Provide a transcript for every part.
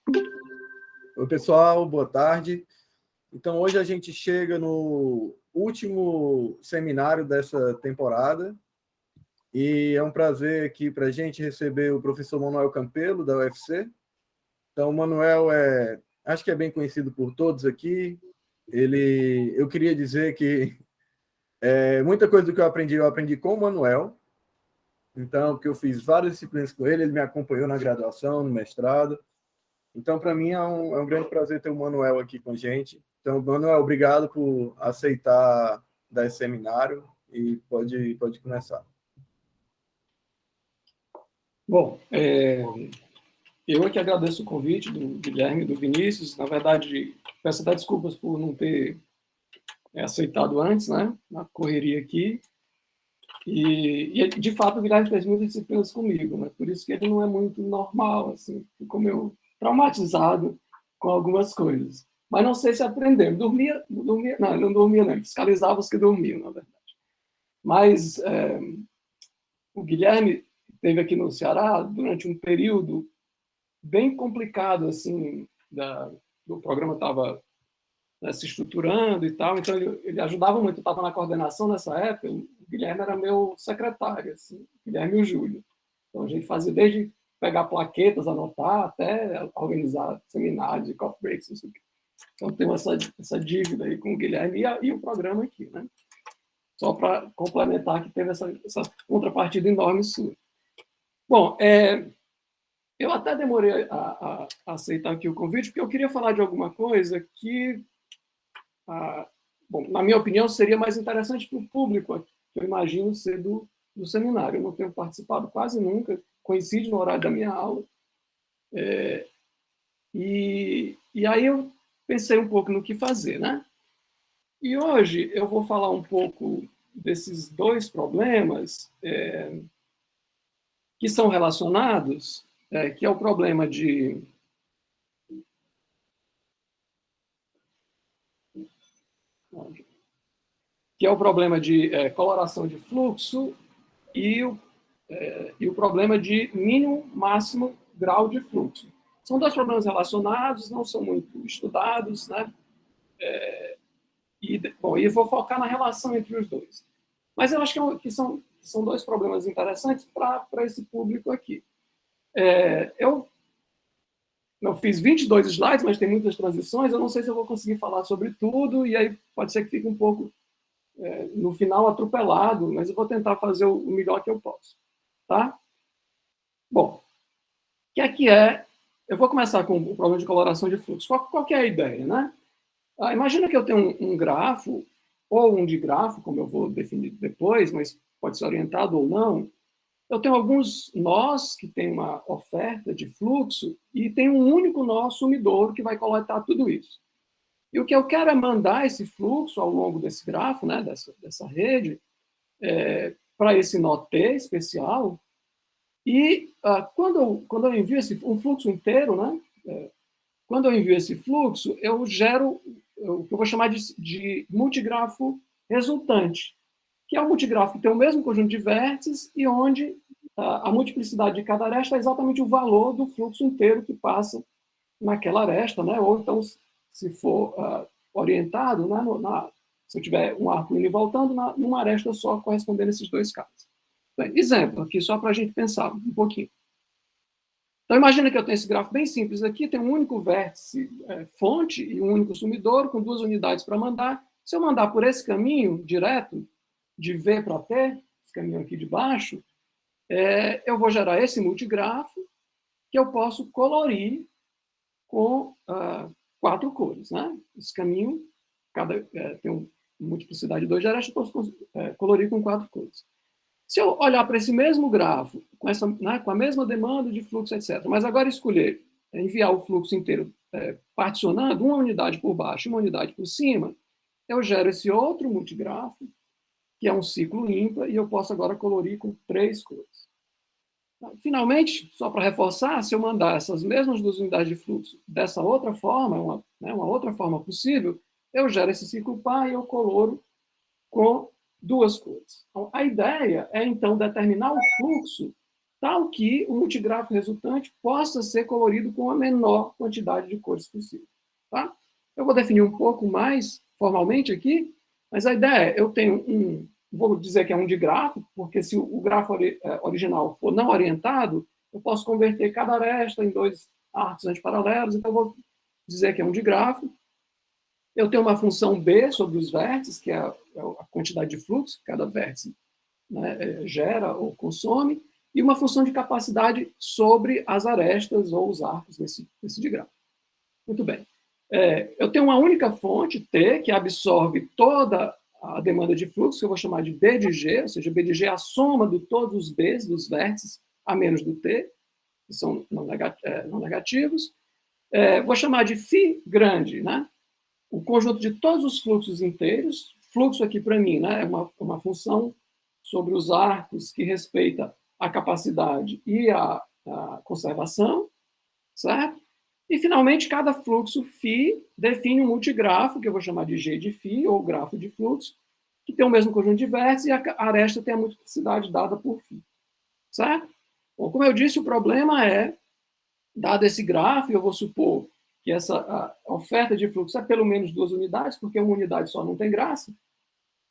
Oi, pessoal, boa tarde. Então, hoje a gente chega no último seminário dessa temporada e é um prazer aqui para a gente receber o professor Manuel Campelo, da UFC. Então, o Manuel acho que é bem conhecido por todos aqui. Eu queria dizer que muita coisa do que eu aprendi com o Manuel. Então, porque eu fiz várias disciplinas com ele, ele me acompanhou na graduação, no mestrado. Então, para mim, é um grande prazer ter o Manuel aqui com a gente. Então, Manuel, obrigado por aceitar dar esse seminário e pode começar. Bom, eu é que agradeço o convite do Guilherme e do Vinícius. Na verdade, peço até desculpas por não ter aceitado antes, né? Na correria aqui. E, de fato, o Guilherme fez muitas disciplinas comigo, né? Por isso que ele não é muito normal, assim. Ficou meio traumatizado com algumas coisas. Mas não sei se aprendeu. Não, ele não dormia, não. Ele fiscalizava os que dormiam, na verdade. Mas o Guilherme esteve aqui no Ceará durante um período bem complicado, assim, o programa estava, né, se estruturando e tal, então ele ajudava muito, eu estava na coordenação nessa época, o Guilherme era meu secretário, assim, Guilherme e o Júlio. Então a gente fazia desde pegar plaquetas, anotar, até organizar seminários e coffee breaks, não sei o quê. Então tem essa dívida aí com o Guilherme e o programa aqui, né? Só para complementar que teve essa contrapartida enorme sua. Bom, eu até demorei a aceitar aqui o convite, porque eu queria falar de alguma coisa que, bom, na minha opinião, seria mais interessante para o público, que eu imagino ser do seminário. Eu não tenho participado quase nunca, coincide no horário da minha aula. E aí eu pensei um pouco no que fazer, né? E hoje eu vou falar um pouco desses dois problemas que são relacionados, que é o problema de coloração de fluxo e o problema de mínimo, máximo grau de fluxo. São dois problemas relacionados, não são muito estudados, né? Bom, e vou focar na relação entre os dois. Mas eu acho que são dois problemas interessantes para esse público aqui. Eu fiz 22 slides, mas tem muitas transições, eu não sei se eu vou conseguir falar sobre tudo, e aí pode ser que fique um pouco, no final, atropelado, mas eu vou tentar fazer o melhor que eu posso. Tá? Bom, o que é? Eu vou começar com o problema de coloração de fluxo. Qual que é a ideia, né? Imagina que eu tenho um grafo, ou um digrafo, como eu vou definir depois, mas pode ser orientado ou não. Eu tenho alguns nós que tem uma oferta de fluxo e tem um único nó sumidouro que vai coletar tudo isso. E o que eu quero é mandar esse fluxo ao longo desse grafo, né, dessa rede, para esse nó T especial. E quando eu envio um fluxo inteiro, né, quando eu envio esse fluxo, eu gero o que eu vou chamar de multigrafo resultante, que é um multigrafo que tem o mesmo conjunto de vértices e onde a multiplicidade de cada aresta é exatamente o valor do fluxo inteiro que passa naquela aresta, né? Ou então, se for orientado, né, se eu tiver um arco indo e voltando, numa aresta só correspondendo a esses dois casos. Bem, exemplo aqui, só para a gente pensar um pouquinho. Então, imagina que eu tenho esse gráfico bem simples aqui, tem um único vértice fonte e um único sumidouro, com duas unidades para mandar. Se eu mandar por esse caminho direto, de V para T, esse caminho aqui de baixo, eu vou gerar esse multigrafo que eu posso colorir com 4 cores. Né? Esse caminho tem uma multiplicidade de 2 arestas, eu posso colorir com 4 cores. Se eu olhar para esse mesmo grafo, com a mesma demanda de fluxo, etc., mas agora escolher enviar o fluxo inteiro particionando uma unidade por baixo e uma unidade por cima, eu gero esse outro multigrafo, que é um ciclo ímpar, e eu posso agora colorir com 3 cores. Finalmente, só para reforçar, se eu mandar essas mesmas 2 unidades de fluxo dessa outra forma, uma outra forma possível, eu gero esse ciclo par e eu coloro com 2 cores. Então, a ideia é, então, determinar o fluxo tal que o multigrafo resultante possa ser colorido com a menor quantidade de cores possível. Tá? Eu vou definir um pouco mais formalmente aqui, mas a ideia é, eu tenho vou dizer que é um digrafo, porque se o grafo original for não orientado, eu posso converter cada aresta em 2 arcos antiparalelos, então eu vou dizer que é um digrafo. Eu tenho uma função B sobre os vértices, que é a quantidade de fluxo que cada vértice, né, gera ou consome, e uma função de capacidade sobre as arestas ou os arcos desse digrafo. Muito bem. Eu tenho uma única fonte, T, que absorve toda a demanda de fluxo, que eu vou chamar de B de G, ou seja, B de G é a soma de todos os Bs dos vértices, a menos do T, que são não negativos. Vou chamar de φ grande, né? O conjunto de todos os fluxos inteiros. Fluxo aqui, para mim, né, é uma função sobre os arcos que respeita a capacidade e a conservação, certo? E, finalmente, cada fluxo φ define um multigrafo, que eu vou chamar de G de φ, ou grafo de fluxo, que tem o mesmo conjunto de vértices e a aresta tem a multiplicidade dada por φ. Certo? Bom, como eu disse, o problema é, dado esse grafo, eu vou supor que essa oferta de fluxo é pelo menos 2 unidades, porque uma unidade só não tem graça,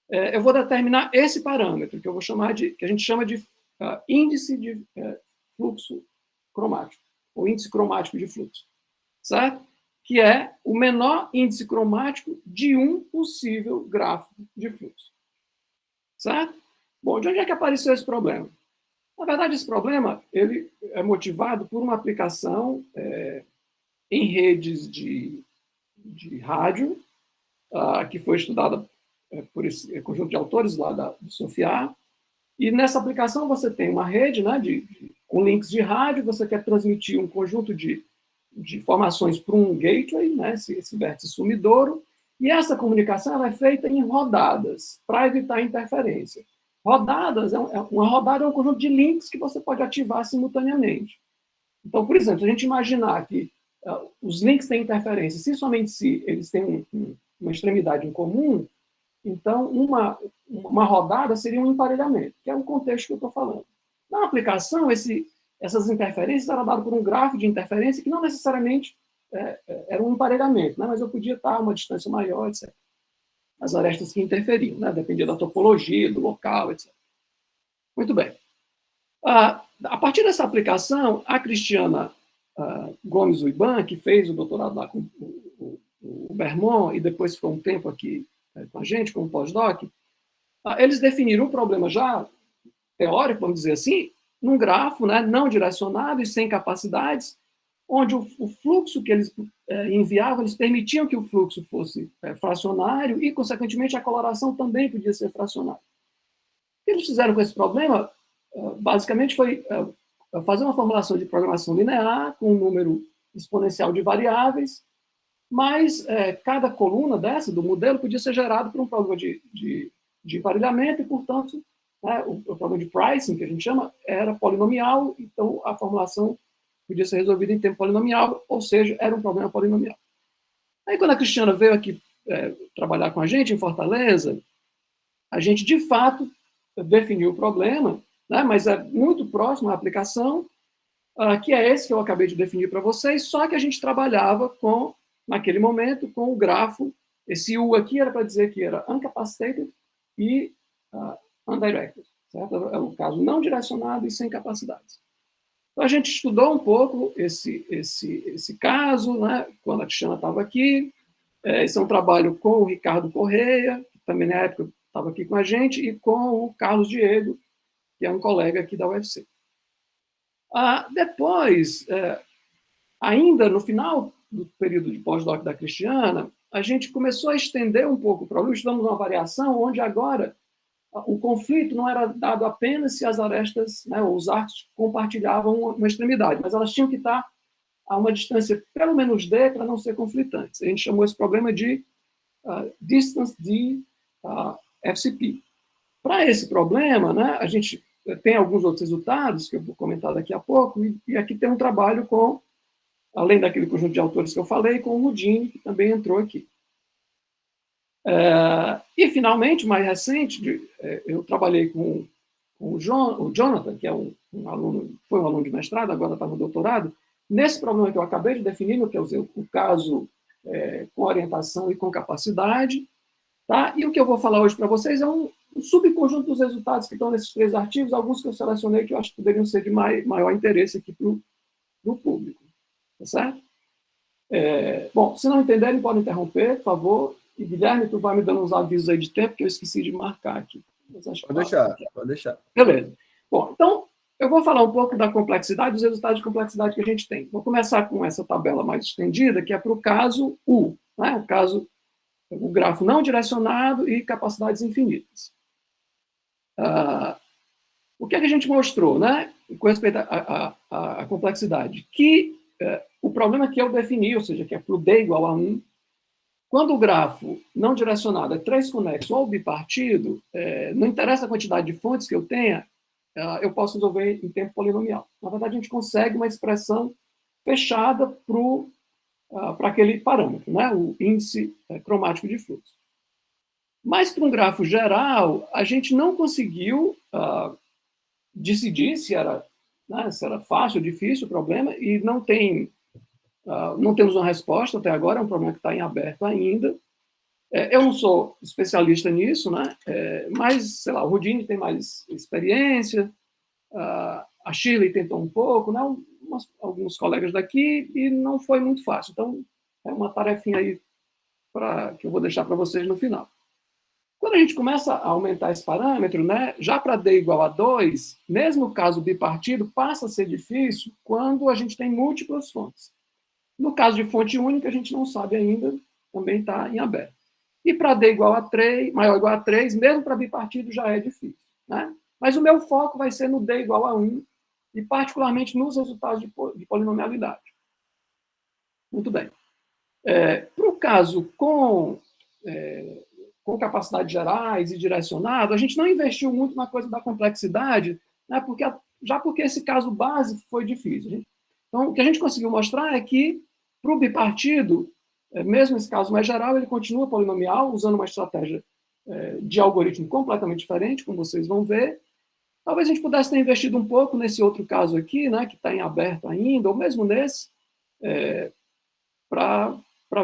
eu vou determinar esse parâmetro, que eu vou chamar que a gente chama de índice de fluxo cromático, ou índice cromático de fluxo, certo? Que é o menor índice cromático de um possível grafo de fluxo. Certo? Bom, de onde é que apareceu esse problema? Na verdade, esse problema ele é motivado por uma aplicação em redes de rádio, que foi estudada por esse conjunto de autores lá do SOFIA. E nessa aplicação você tem uma rede, né, com links de rádio, você quer transmitir um conjunto de informações para um gateway, né, esse vértice sumidouro, e essa comunicação ela é feita em rodadas, para evitar interferência. Rodadas, uma rodada é um conjunto de links que você pode ativar simultaneamente. Então, por exemplo, se a gente imaginar que os links têm interferência, se somente se eles têm uma extremidade em comum, então uma rodada seria um emparelhamento, que é o contexto que eu estou falando. Na aplicação, essas interferências eram dadas por um grafo de interferência que não necessariamente era um emparelhamento, né? Mas eu podia estar a uma distância maior, etc. As arestas que interferiam, né? Dependia da topologia, do local, etc. Muito bem. A partir dessa aplicação, a Cristiana Gomes Uiban, que fez o doutorado lá com o Bermond e depois ficou um tempo aqui com a gente, como pós-doc, eles definiram o problema já teórico, vamos dizer assim, num grafo, né, não direcionado e sem capacidades, onde o fluxo que eles enviavam, eles permitiam que o fluxo fosse fracionário e, consequentemente, a coloração também podia ser fracionária. O que eles fizeram com esse problema, basicamente, foi fazer uma formulação de programação linear com um número exponencial de variáveis, mas cada coluna dessa, do modelo, podia ser gerado por um problema de emparelhamento e, portanto, né, o problema de pricing, que a gente chama, era polinomial, então a formulação podia ser resolvida em tempo polinomial, ou seja, era um problema polinomial. Aí, quando a Cristiana veio aqui trabalhar com a gente em Fortaleza, a gente, de fato, definiu o problema, né, mas é muito próximo à aplicação, que é esse que eu acabei de definir para vocês, só que a gente trabalhava naquele momento, com o grafo, esse U aqui era para dizer que era uncapacitated e undirected, certo? É o caso não direcionado e sem capacidades. Então, a gente estudou um pouco esse caso, né, quando a Cristiana estava aqui. Esse é um trabalho com o Ricardo Correia, que também na época estava aqui com a gente, e com o Carlos Diego, que é um colega aqui da UFC. Depois, ainda no final do período de pós-doc da Cristiana, a gente começou a estender um pouco o problema, estudamos uma variação onde agora o conflito não era dado apenas se as arestas, né, os arcos compartilhavam uma extremidade, mas elas tinham que estar a uma distância pelo menos d para não ser conflitantes. A gente chamou esse problema de distance de FCP. Para esse problema, né, a gente tem alguns outros resultados que eu vou comentar daqui a pouco, e aqui tem um trabalho com, além daquele conjunto de autores que eu falei, com o Houdini, que também entrou aqui. E, finalmente, mais recente, eu trabalhei com o Jonathan, que é um aluno, foi um aluno de mestrado, agora está no doutorado, nesse problema que eu acabei de definir, no que eu usei o caso com orientação e com capacidade, tá? E o que eu vou falar hoje para vocês é um subconjunto dos resultados que estão nesses 3 artigos, alguns que eu selecionei que eu acho que poderiam ser de maior interesse aqui para o público. Tá certo? Bom, se não entenderem, podem interromper, por favor. E, Guilherme, tu vai me dando uns avisos aí de tempo, que eu esqueci de marcar aqui. Pode deixar. Beleza. Bom, então, eu vou falar um pouco da complexidade, dos resultados de complexidade que a gente tem. Vou começar com essa tabela mais estendida, que é para o caso U, né? O grafo não direcionado e capacidades infinitas. O que é que a gente mostrou, né, com respeito à complexidade? Que o problema que eu defini, ou seja, que é para o D igual a 1, quando o grafo não direcionado é 3 conexo ou bipartido, não interessa a quantidade de fontes que eu tenha, eu posso resolver em tempo polinomial. Na verdade, a gente consegue uma expressão fechada para aquele parâmetro, né, o índice cromático de fluxo. Mas, para um grafo geral, a gente não conseguiu decidir se era fácil ou difícil o problema, e não temos uma resposta até agora, é um problema que está em aberto ainda. Eu não sou especialista nisso, né? Mas, sei lá, o Houdini tem mais experiência, a Shirley tentou um pouco, né? Alguns colegas daqui, e não foi muito fácil. Então, é uma tarefinha aí que eu vou deixar para vocês no final. Quando a gente começa a aumentar esse parâmetro, né, já para D igual a 2, mesmo o caso bipartido, passa a ser difícil quando a gente tem múltiplas fontes. No caso de fonte única, a gente não sabe ainda, também está em aberto. E para D igual a 3, maior ou igual a 3, mesmo para bipartido já é difícil. Né? Mas o meu foco vai ser no D igual a 1, e particularmente nos resultados de polinomialidade. Muito bem. Para o caso com capacidades gerais e direcionado, a gente não investiu muito na coisa da complexidade, né, porque esse caso base foi difícil. Então, o que a gente conseguiu mostrar é que, para o bipartido, mesmo esse caso mais geral, ele continua polinomial, usando uma estratégia de algoritmo completamente diferente, como vocês vão ver. Talvez a gente pudesse ter investido um pouco nesse outro caso aqui, né, que está em aberto ainda, ou mesmo nesse, para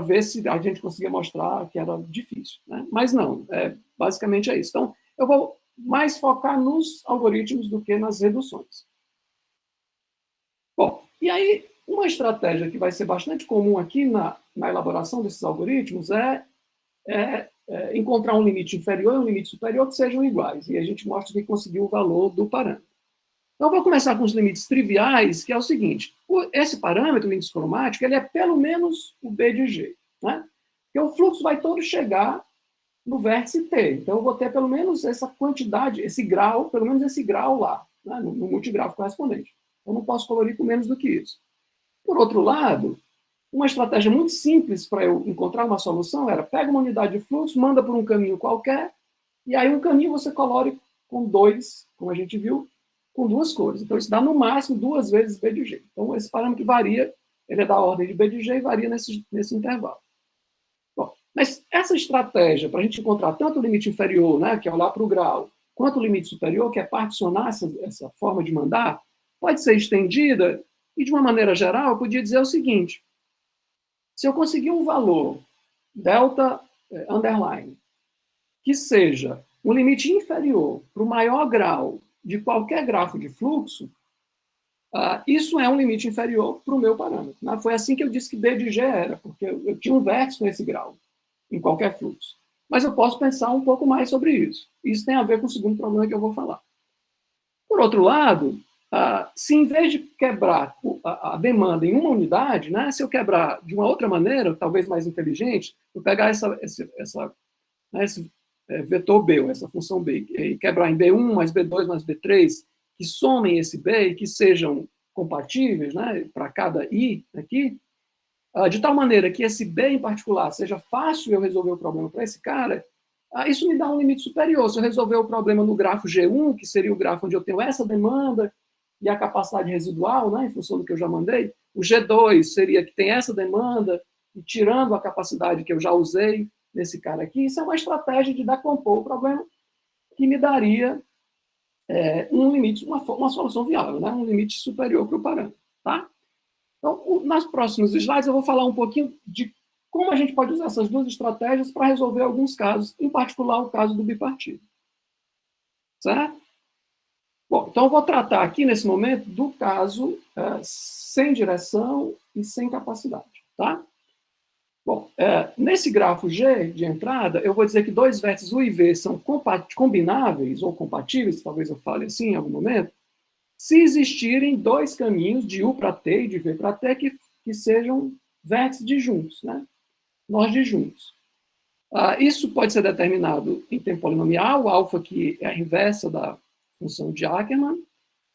ver se a gente conseguia mostrar que era difícil. Né? Mas não, basicamente é isso. Então, eu vou mais focar nos algoritmos do que nas reduções. Bom, e aí, uma estratégia que vai ser bastante comum aqui na elaboração desses algoritmos é encontrar um limite inferior e um limite superior que sejam iguais. E a gente mostra que conseguiu o valor do parâmetro. Então, eu vou começar com os limites triviais, que é o seguinte. Esse parâmetro, o índice cromático, ele é pelo menos o B de G. Né? Porque o fluxo vai todo chegar no vértice T. Então, eu vou ter pelo menos essa quantidade, esse grau, pelo menos esse grau lá, né? no multigrafo correspondente. Eu não posso colorir com menos do que isso. Por outro lado, uma estratégia muito simples para eu encontrar uma solução era pega uma unidade de fluxo, manda por um caminho qualquer, e aí um caminho você colore com 2, como a gente viu, com 2 cores. Então, isso dá no máximo 2 vezes B de G. Então, esse parâmetro varia, ele é da ordem de B de G e varia nesse intervalo. Bom, mas essa estratégia, para a gente encontrar tanto o limite inferior, né, que é olhar para o grau, quanto o limite superior, que é particionar essa forma de mandar, pode ser estendida, e de uma maneira geral, eu podia dizer o seguinte: se eu conseguir um valor, delta underline, que seja um limite inferior para o maior grau de qualquer grafo de fluxo, isso é um limite inferior para o meu parâmetro. Né? Foi assim que eu disse que B de G era, porque eu tinha um vértice com esse grau, em qualquer fluxo. Mas eu posso pensar um pouco mais sobre isso. Isso tem a ver com o segundo problema que eu vou falar. Por outro lado, se em vez de quebrar a demanda em uma unidade, né, se eu quebrar de uma outra maneira, talvez mais inteligente, eu pegar esse vetor B, ou essa função B, e quebrar em B1 mais B2 mais B3, que somem esse B e que sejam compatíveis, né, para cada I aqui, de tal maneira que esse B em particular seja fácil eu resolver o problema para esse cara, isso me dá um limite superior. Se eu resolver o problema no grafo G1, que seria o grafo onde eu tenho essa demanda e a capacidade residual, né, em função do que eu já mandei, o G2 seria que tem essa demanda e tirando a capacidade que eu já usei nesse cara aqui. Isso é uma estratégia de decompor o problema que me daria um limite, uma solução viável, né? Um limite superior para o parâmetro. Tá? Então, nas próximos slides, eu vou falar um pouquinho de como a gente pode usar essas duas estratégias para resolver alguns casos, em particular o caso do bipartido. Certo? Bom, então eu vou tratar aqui, nesse momento, do caso sem direção e sem capacidade. Tá? Bom, nesse grafo G de entrada, eu vou dizer que dois vértices U e V são combináveis ou compatíveis, talvez eu fale assim em algum momento, se existirem dois caminhos de U para T e de V para T que sejam vértices disjuntos, né? Nós disjuntos. Isso pode ser determinado em tempo polinomial, alfa, que é a inversa da função de Ackermann.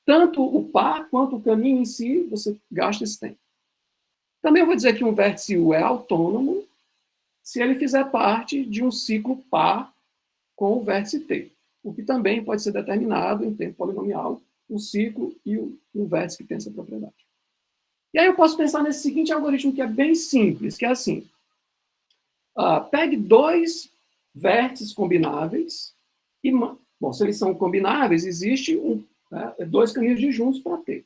Tanto o par quanto o caminho em si, você gasta esse tempo. Também eu vou dizer que um vértice U é autônomo se ele fizer parte de um ciclo par com o vértice T, o que também pode ser determinado em tempo polinomial, o ciclo e o vértice que tem essa propriedade. E aí eu posso pensar nesse seguinte algoritmo que é bem simples, que é assim. Pegue dois vértices combináveis e, bom, se eles são combináveis, existe dois caminhos disjuntos para T.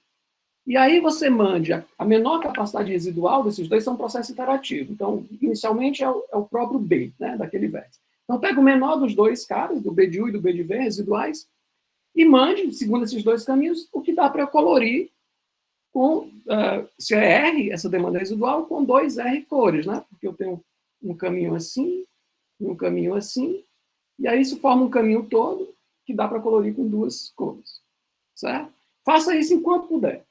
E aí você mande a menor capacidade residual desses dois, são um processo iterativo. Então, inicialmente é o próprio B, né, daquele vértice. Então, pega o menor dos dois caras, do B de U e do B de V, residuais, e mande, segundo esses dois caminhos, o que dá para colorir com, se é R, essa demanda residual, com dois R cores, né? Porque eu tenho um caminho assim, e um caminho assim, e aí isso forma um caminho todo que dá para colorir com duas cores, certo? Faça isso enquanto puder.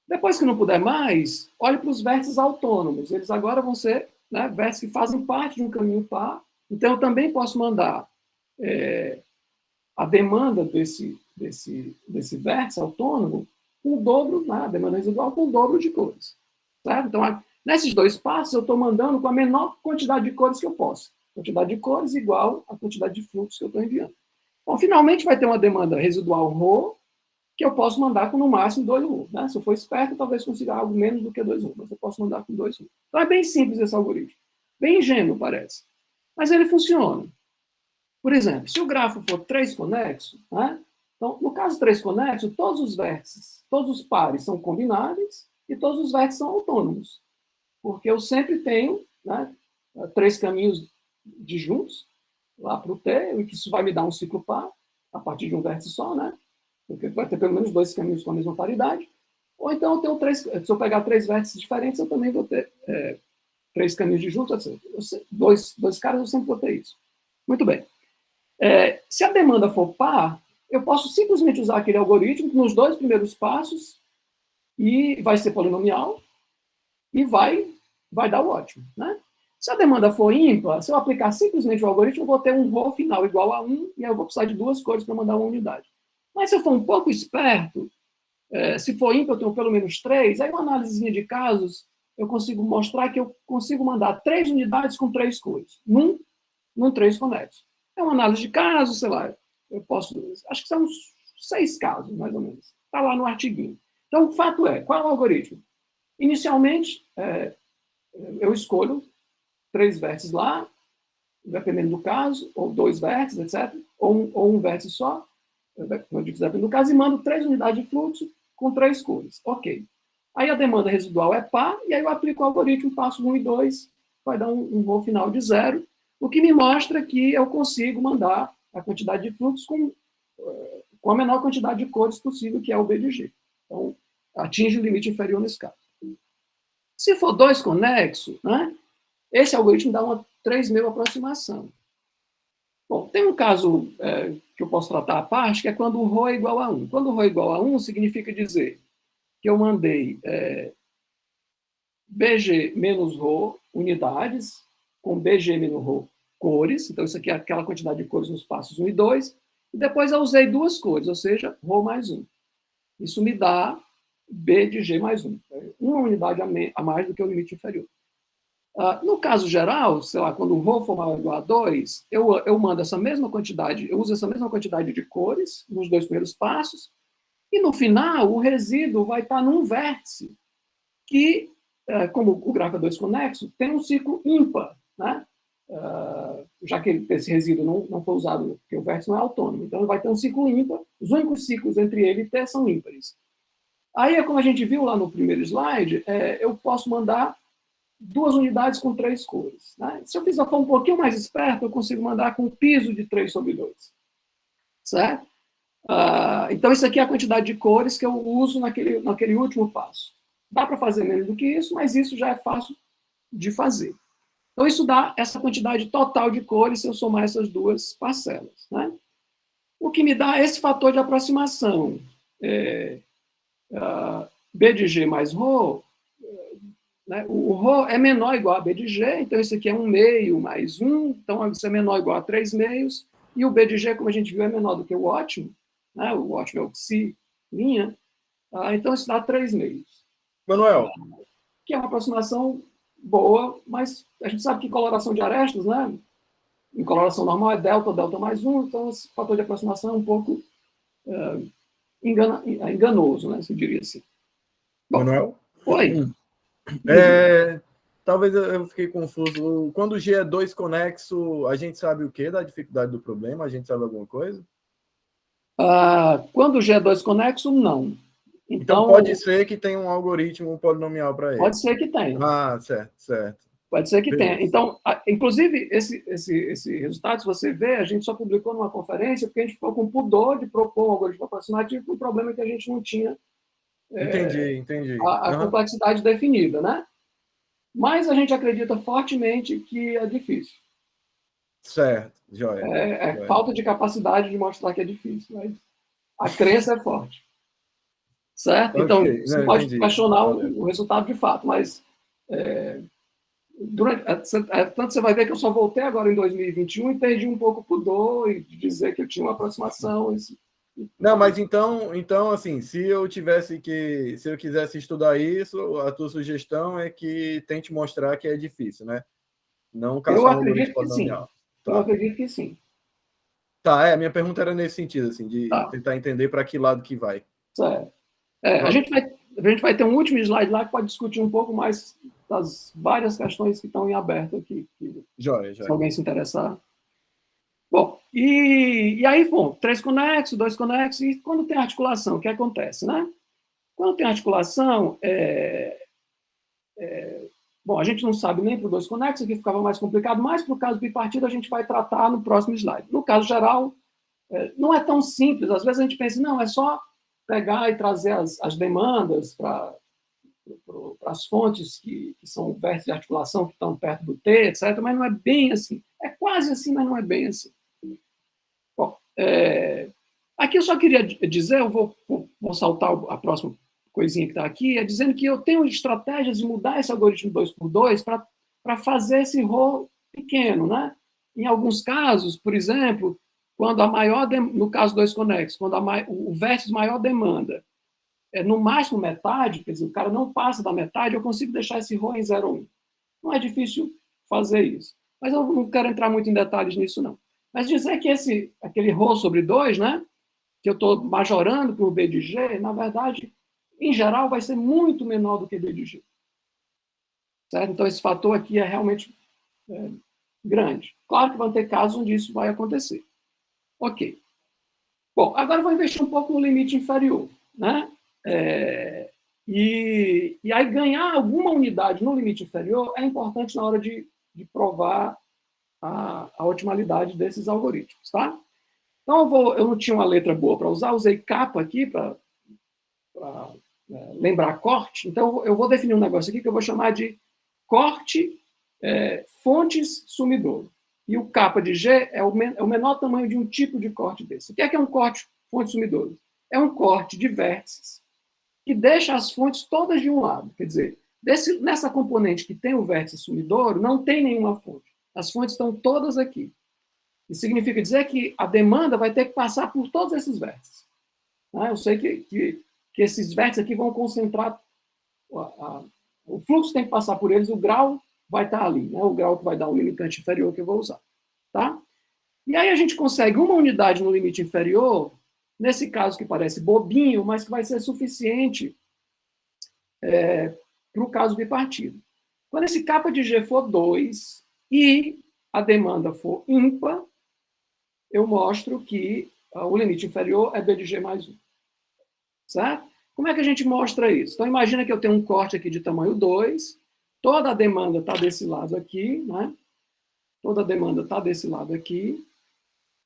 Depois que não puder mais, olhe para os vértices autônomos. Eles agora vão ser, né, vértices que fazem parte de um caminho par. Então, eu também posso mandar a demanda desse vértice autônomo com o dobro, né, a demanda residual com o dobro de cores. Certo? Então, nesses dois passos, eu estou mandando com a menor quantidade de cores que eu posso. Quantidade de cores igual à quantidade de fluxos que eu estou enviando. Bom, finalmente vai ter uma demanda residual ρ, que eu posso mandar com no máximo 2 U. Né? Se eu for esperto, talvez consiga algo menos do que 2 U, mas eu posso mandar com 2 U. Então é bem simples esse algoritmo. Bem ingênuo, parece. Mas ele funciona. Por exemplo, se o grafo for 3 conexo, né? Então, no caso 3 conexo, todos os vértices, todos os pares são combináveis e todos os vértices são autônomos. Porque eu sempre tenho, né, 3 caminhos disjuntos lá para o T, e que isso vai me dar um ciclo par, a partir de um vértice só, né? Porque vai ter pelo menos 2 caminhos com a mesma paridade. Ou então eu tenho 3, se eu pegar 3 vértices diferentes, eu também vou ter 3 caminhos disjuntos, assim, dois caras, eu sempre vou ter isso. Muito bem. Se a demanda for par, eu posso simplesmente usar aquele algoritmo nos 2 primeiros passos e vai ser polinomial e vai dar o ótimo, né? Se a demanda for ímpar, se eu aplicar simplesmente o algoritmo, eu vou ter um ρ final igual a 1 e aí eu vou precisar de 2 cores para mandar uma unidade. Mas se eu for um pouco esperto, se for ímpar, eu tenho pelo menos 3, aí uma análisezinha de casos, eu consigo mostrar que eu consigo mandar 3 unidades com 3 cores, num 3 conexo. É uma análise de casos, sei lá, eu posso, acho que são uns 6 casos, mais ou menos. Está lá no artiguinho. Então, o fato é, qual é o algoritmo? Inicialmente, eu escolho 3 vértices lá, dependendo do caso, ou 2 vértices, etc., ou um vértice só, como eu digo, dependendo do caso, e mando 3 unidades de fluxo com 3 cores. Ok. Aí a demanda residual é par, e aí eu aplico o algoritmo, passo 1 e 2, vai dar um ρ final de 0, o que me mostra que eu consigo mandar a quantidade de fluxo com a menor quantidade de cores possível, que é o B de G. Então, atinge o limite inferior nesse caso. Se for 2 conexo, né, esse algoritmo dá uma 3.000 aproximação. Bom, tem um caso que eu posso tratar à parte, que é quando o ρ é igual a 1. Quando o ρ é igual a 1, significa dizer que eu mandei BG menos ρ unidades, com BG menos ρ cores, então isso aqui é aquela quantidade de cores nos passos 1 e 2, e depois eu usei 2 cores, ou seja, ρ mais 1. Isso me dá B de G mais 1, uma unidade a mais do que o limite inferior. No caso geral, sei lá, quando o ρ for maior ou igual a 2, eu mando essa mesma quantidade, eu uso essa mesma quantidade de cores nos 2 primeiros passos, e no final, o resíduo vai estar num vértice que, como o grafo é 2 conexo, tem um ciclo ímpar, né? já que esse resíduo não foi usado, porque o vértice não é autônomo. Então, ele vai ter um ciclo ímpar, os únicos ciclos entre ele e T são ímpares. Aí, como a gente viu lá no primeiro slide, eu posso mandar 2 unidades com 3 cores. Né? Se eu fizer um pouquinho mais esperto, eu consigo mandar com piso de 3/2. Certo? Então, isso aqui é a quantidade de cores que eu uso naquele último passo. Dá para fazer menos do que isso, mas isso já é fácil de fazer. Então, isso dá essa quantidade total de cores se eu somar essas 2 parcelas. Né? O que me dá esse fator de aproximação. B de G mais ρ, né? O ρ é menor ou igual a B de G, então isso aqui é 1 meio mais 1, então isso é menor ou igual a 3 meios, e o B de G, como a gente viu, é menor do que o ótimo, né? O ótimo é o psi linha, então isso dá 3 meios. Manuel. Que é uma aproximação boa, mas a gente sabe que coloração de arestas, né? Em coloração normal é delta mais 1, então esse fator de aproximação é um pouco enganoso, né? Se diria assim. Bom, Manuel? oi. Talvez eu fiquei confuso. Quando o G é 2 conexo, a gente sabe o que da dificuldade do problema? A gente sabe alguma coisa? Quando o G é 2 conexo, não. Então pode ser que tenha um algoritmo polinomial para ele. Pode ser que tenha. Certo. Pode ser que tenha. Então, inclusive, esse resultado, se você ver, a gente só publicou numa conferência porque a gente ficou com pudor de propor um algoritmo aproximativo, porque o problema é que a gente não tinha Entendi. a complexidade definida, né? Mas a gente acredita fortemente que é difícil. Certo, joia. Falta de capacidade de mostrar que é difícil, mas a crença é forte. Certo? Então, você pode questionar o resultado de fato, mas tanto você vai ver que eu só voltei agora em 2021 e perdi um pouco o pudor e de dizer que eu tinha uma aproximação. Não, mas então, assim, se eu quisesse estudar isso, a tua sugestão é que tente mostrar que é difícil, né? Não caçar um algoritmo polinomial. Tá. Eu acredito que sim. Tá, minha pergunta era nesse sentido, assim, de tentar entender para que lado que vai. Certo. A gente vai ter um último slide lá que pode discutir um pouco mais das várias questões que estão em aberto aqui. Joia. Se alguém se interessar. Bom, e aí, 3 conexos, 2 conexos, e quando tem articulação, o que acontece, né? Quando tem articulação, bom, a gente não sabe nem para o 2 conexos, aqui ficava mais complicado, mas para o caso bipartido a gente vai tratar no próximo slide. No caso geral, não é tão simples, às vezes a gente pensa, não, é só pegar e trazer as demandas para as fontes que são vértices de articulação que estão perto do T, etc., mas não é bem assim. É quase assim, mas não é bem assim. Bom, aqui eu só queria dizer, eu vou saltar a próxima coisinha que está aqui, dizendo que eu tenho estratégias de mudar esse algoritmo 2x2 para fazer esse rho pequeno, né? Em alguns casos, por exemplo, quando no caso 2 conexos, quando o vértice maior demanda no máximo metade, quer dizer, o cara não passa da metade, eu consigo deixar esse ρ em 0,1. Não é difícil fazer isso. Mas eu não quero entrar muito em detalhes nisso, não. Mas dizer que aquele ρ sobre 2, né, que eu estou majorando por B de G, na verdade, em geral, vai ser muito menor do que B de G. Certo? Então, esse fator aqui é realmente grande. Claro que vão ter casos onde isso vai acontecer. Ok. Bom, agora eu vou investir um pouco no limite inferior, né? E aí ganhar alguma unidade no limite inferior é importante na hora de provar a otimalidade desses algoritmos, tá? Então eu não tinha uma letra boa para usar, usei capa aqui para lembrar corte. Então eu vou definir um negócio aqui que eu vou chamar de corte fontes sumidouro. E o capa de G é o menor tamanho de um tipo de corte desse. O que é um corte fonte sumidouro? É um corte de vértices que deixa as fontes todas de um lado. Quer dizer, nessa componente que tem o vértice sumidouro, não tem nenhuma fonte. As fontes estão todas aqui. Isso significa dizer que a demanda vai ter que passar por todos esses vértices. Eu sei que esses vértices aqui vão concentrar... o fluxo tem que passar por eles, o grau vai estar ali, né? O grau que vai dar o limitante inferior que eu vou usar. Tá? E aí a gente consegue uma unidade no limite inferior, nesse caso que parece bobinho, mas que vai ser suficiente para o caso bipartido. Quando esse capa de G for 2 e a demanda for ímpar, eu mostro que o limite inferior é B de G mais 1. Certo? Como é que a gente mostra isso? Então, imagina que eu tenho um corte aqui de tamanho 2, toda a demanda está desse lado aqui, né? Toda a demanda está desse lado aqui.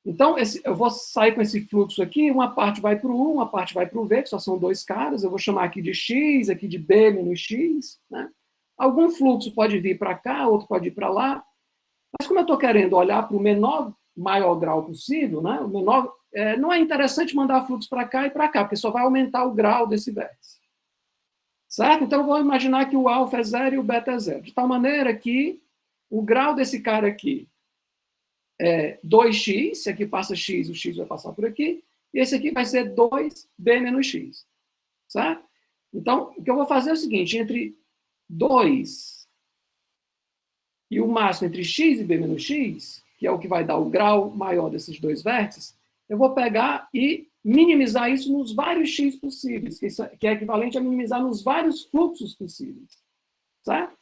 Então, eu vou sair com esse fluxo aqui, uma parte vai para o U, uma parte vai para o V, que só são dois caras, eu vou chamar aqui de X, aqui de B menos X, né? Algum fluxo pode vir para cá, outro pode ir para lá, mas como eu estou querendo olhar para o maior grau possível, né? O menor, não é interessante mandar fluxo para cá e para cá, porque só vai aumentar o grau desse vértice. Certo? Então, eu vou imaginar que o alfa é 0 e o beta é 0, de tal maneira que o grau desse cara aqui é 2x, se aqui passa x, o x vai passar por aqui, e esse aqui vai ser 2b menos x. Certo? Então, o que eu vou fazer é o seguinte, entre 2 e o máximo entre x e b menos x, que é o que vai dar o grau maior desses dois vértices, eu vou pegar e minimizar isso nos vários x possíveis, que é equivalente a minimizar nos vários fluxos possíveis. Certo?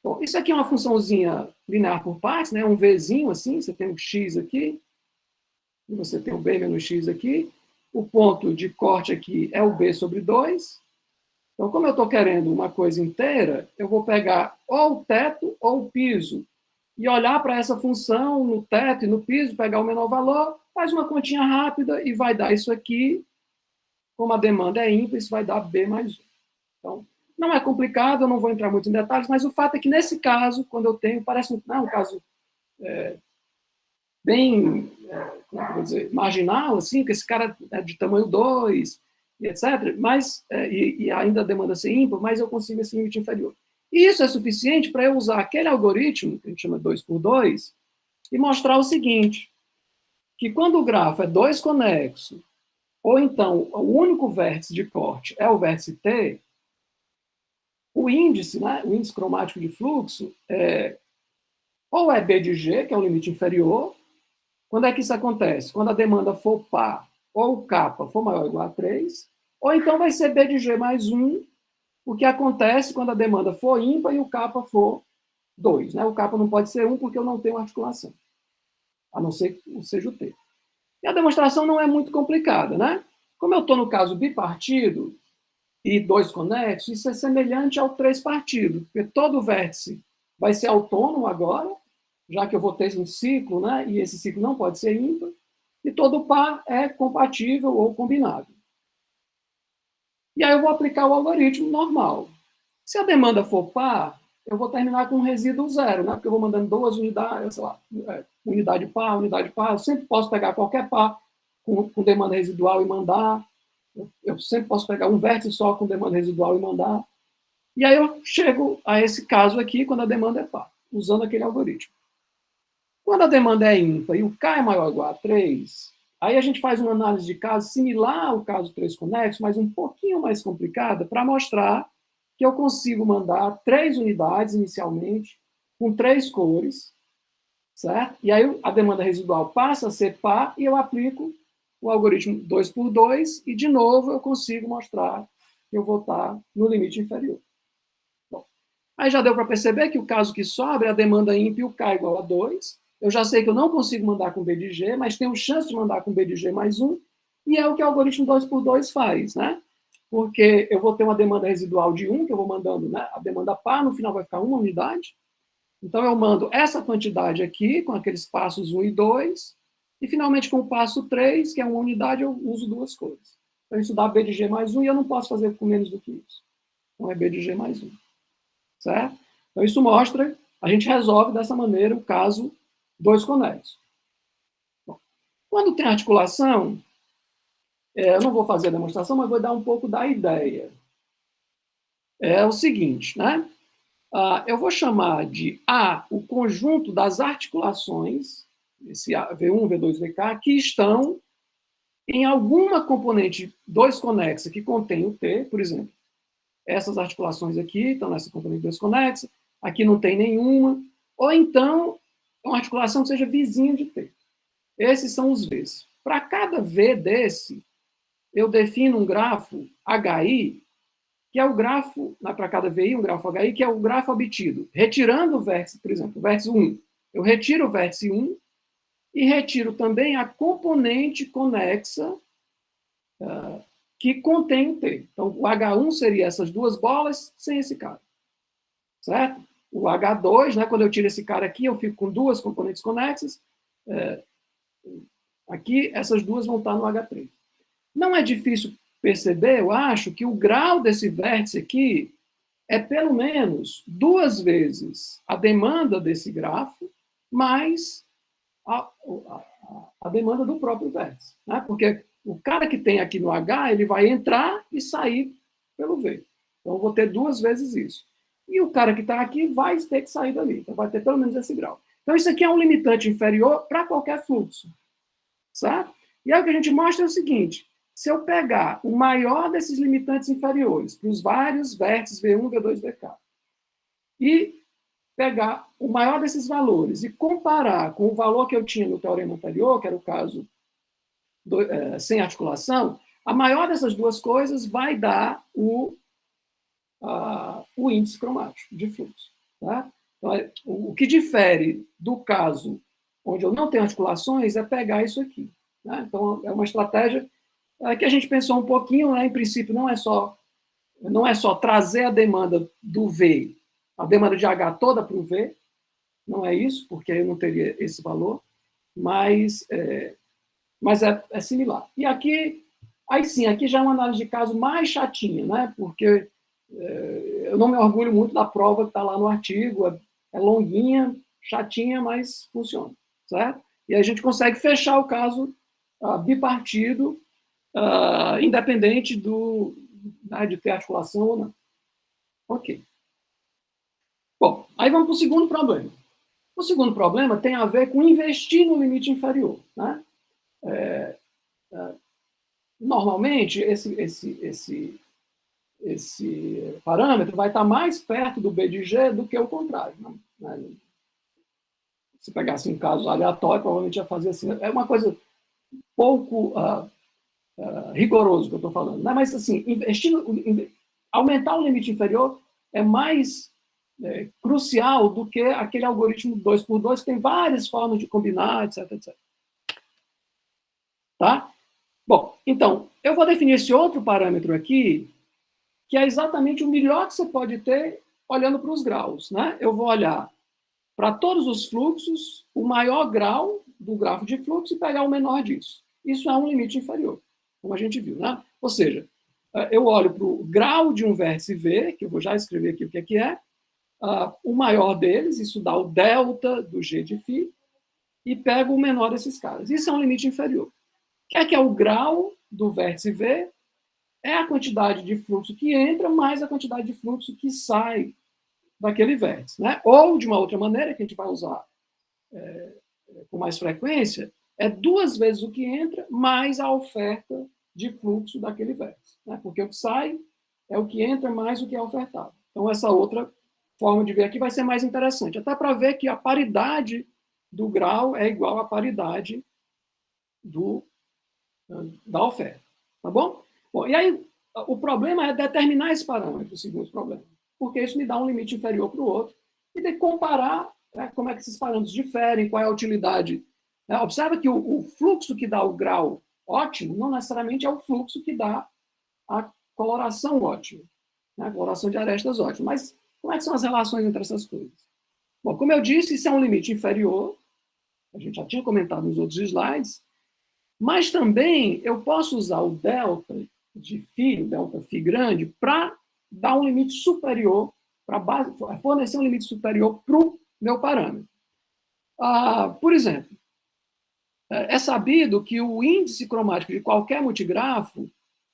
Bom, isso aqui é uma funçãozinha linear por partes, né? Um Vzinho assim, você tem um x aqui, e você tem o b menos x aqui, o ponto de corte aqui é o b sobre 2. Então, como eu estou querendo uma coisa inteira, eu vou pegar ou o teto ou o piso e olhar para essa função no teto e no piso, pegar o menor valor, faz uma continha rápida e vai dar isso aqui. Como a demanda é ímpar, isso vai dar b mais 1. Então, não é complicado, eu não vou entrar muito em detalhes, mas o fato é que, nesse caso, quando eu tenho, parece um caso bem, como eu vou dizer, marginal, assim, que esse cara é de tamanho 2, e etc., mas, e ainda a demanda ser ímpar, mas eu consigo esse limite inferior. E isso é suficiente para eu usar aquele algoritmo, que a gente chama 2x2, e mostrar o seguinte, que quando o grafo é 2 conexo, ou então o único vértice de corte é o vértice T, o índice, né, o índice cromático de fluxo, ou é B de G, que é o limite inferior. Quando é que isso acontece? Quando a demanda for par ou o kappa for maior ou igual a 3, ou então vai ser B de G mais 1, o que acontece quando a demanda for ímpar e o kappa for 2. Né? O kappa não pode ser 1 porque eu não tenho articulação, a não ser que seja o T. E a demonstração não é muito complicada, né? Como eu estou no caso bipartido, e 2 conexos, isso é semelhante ao 3 partido, porque todo vértice vai ser autônomo agora, já que eu vou ter um ciclo, né, e esse ciclo não pode ser ímpar, e todo par é compatível ou combinável. E aí eu vou aplicar o algoritmo normal. Se a demanda for par, eu vou terminar com um resíduo 0, né, porque eu vou mandando 2 unidades, sei lá, unidade par, eu sempre posso pegar qualquer par com demanda residual e mandar. Eu sempre posso pegar um vértice só com demanda residual e mandar. E aí eu chego a esse caso aqui, quando a demanda é par, usando aquele algoritmo. Quando a demanda é ímpar e o K é maior ou igual a 3, aí a gente faz uma análise de caso similar ao caso 3 conexo, mas um pouquinho mais complicada, para mostrar que eu consigo mandar 3 unidades inicialmente, com 3 cores, certo? E aí a demanda residual passa a ser par e eu aplico o algoritmo 2x2 e, de novo, eu consigo mostrar que eu vou estar no limite inferior. Bom, aí já deu para perceber que o caso que sobra é a demanda ímpar e o K igual a 2. Eu já sei que eu não consigo mandar com B de G, mas tenho chance de mandar com B de G mais 1, e é o que o algoritmo 2x2 faz, né? Porque eu vou ter uma demanda residual de 1, que eu vou mandando, né? A demanda par, no final vai ficar 1 unidade. Então, eu mando essa quantidade aqui, com aqueles passos 1 e 2, e, finalmente, com o passo 3, que é uma unidade, eu uso 2 cores. Então, isso dá B de G mais 1, e eu não posso fazer com menos do que isso. Então, é B de G mais 1. Certo? Então, isso mostra, a gente resolve dessa maneira o caso 2 conexos. Bom, quando tem articulação, eu não vou fazer a demonstração, mas vou dar um pouco da ideia. É o seguinte, né? Eu vou chamar de A o conjunto das articulações, esse V1, V2, VK, que estão em alguma componente 2 conexa que contém o T, por exemplo. Essas articulações aqui estão nessa componente 2 conexa, aqui não tem nenhuma, ou então é uma articulação que seja vizinha de T. Esses são os Vs. Para cada V desse, eu defino um grafo HI, que é o grafo, para cada VI, um grafo HI, que é o grafo obtido, retirando o vértice, por exemplo, o vértice 1. Eu retiro o vértice 1 e retiro também a componente conexa que contém o T. Então, o H1 seria essas duas bolas sem esse cara. Certo? O H2, né, quando eu tiro esse cara aqui, eu fico com duas componentes conexas. Aqui, essas duas vão estar no H3. Não é difícil perceber, eu acho, que o grau desse vértice aqui é pelo menos 2 vezes a demanda desse grafo, mais a demanda do próprio vértice. Né? Porque o cara que tem aqui no H, ele vai entrar e sair pelo V. Então, eu vou ter 2 vezes isso. E o cara que está aqui vai ter que sair dali. Então, vai ter pelo menos esse grau. Então, isso aqui é um limitante inferior para qualquer fluxo. Certo? E aí o que a gente mostra é o seguinte: se eu pegar o maior desses limitantes inferiores para os vários vértices V1, V2, VK, e pegar o maior desses valores e comparar com o valor que eu tinha no teorema anterior, que era o caso sem articulação, a maior dessas duas coisas vai dar o índice cromático de fluxo. Tá? Então, o que difere do caso onde eu não tenho articulações é pegar isso aqui. Né? Então, é uma estratégia que a gente pensou um pouquinho, né? Em princípio, não é só trazer a demanda do V, a demanda de H toda para o V, não é isso, porque eu não teria esse valor, mas é similar. E aqui, aí sim, aqui já é uma análise de caso mais chatinha, né? Porque eu não me orgulho muito da prova que está lá no artigo, é longuinha, chatinha, mas funciona, certo? E a gente consegue fechar o caso bipartido, independente de ter articulação ou não. Ok. Bom, aí vamos para o segundo problema. O segundo problema tem a ver com investir no limite inferior. Né? Normalmente, esse parâmetro vai estar mais perto do B de G do que o contrário. Né? Se pegasse um caso aleatório, provavelmente ia fazer assim. É uma coisa pouco rigoroso que eu estou falando. Né? Mas, assim, aumentar o limite inferior é mais crucial do que aquele algoritmo 2x2, que tem várias formas de combinar, etc, etc. Tá? Bom, então, eu vou definir esse outro parâmetro aqui, que é exatamente o melhor que você pode ter olhando para os graus. Né? Eu vou olhar para todos os fluxos, o maior grau do grafo de fluxo e pegar o menor disso. Isso é um limite inferior, como a gente viu. Né? Ou seja, eu olho para o grau de um vértice V, que eu vou já escrever aqui o que é, o maior deles, isso dá o delta do G de φ, e pego o menor desses caras. Isso é um limite inferior. O que é o grau do vértice V? É a quantidade de fluxo que entra mais a quantidade de fluxo que sai daquele vértice. Né? Ou, de uma outra maneira, que a gente vai usar com mais frequência, é 2 vezes o que entra mais a oferta de fluxo daquele vértice. Né? Porque o que sai é o que entra mais o que é ofertado. Então, essa outra forma de ver aqui vai ser mais interessante. Até para ver que a paridade do grau é igual à paridade da oferta. Tá bom? Bom, e aí, o problema é determinar esse parâmetro, o segundo problema. Porque isso me dá um limite inferior para o outro. E de comparar como é que esses parâmetros diferem, qual é a utilidade. Observa que o fluxo que dá o grau ótimo não necessariamente é o fluxo que dá a coloração ótima. Né? A coloração de arestas ótima. Mas como é que são as relações entre essas coisas? Bom, como eu disse, isso é um limite inferior. A gente já tinha comentado nos outros slides. Mas também eu posso usar o delta de φ, o delta φ grande, para dar um limite superior, para fornecer um limite superior para o meu parâmetro. Por exemplo, é sabido que o índice cromático de qualquer multigrafo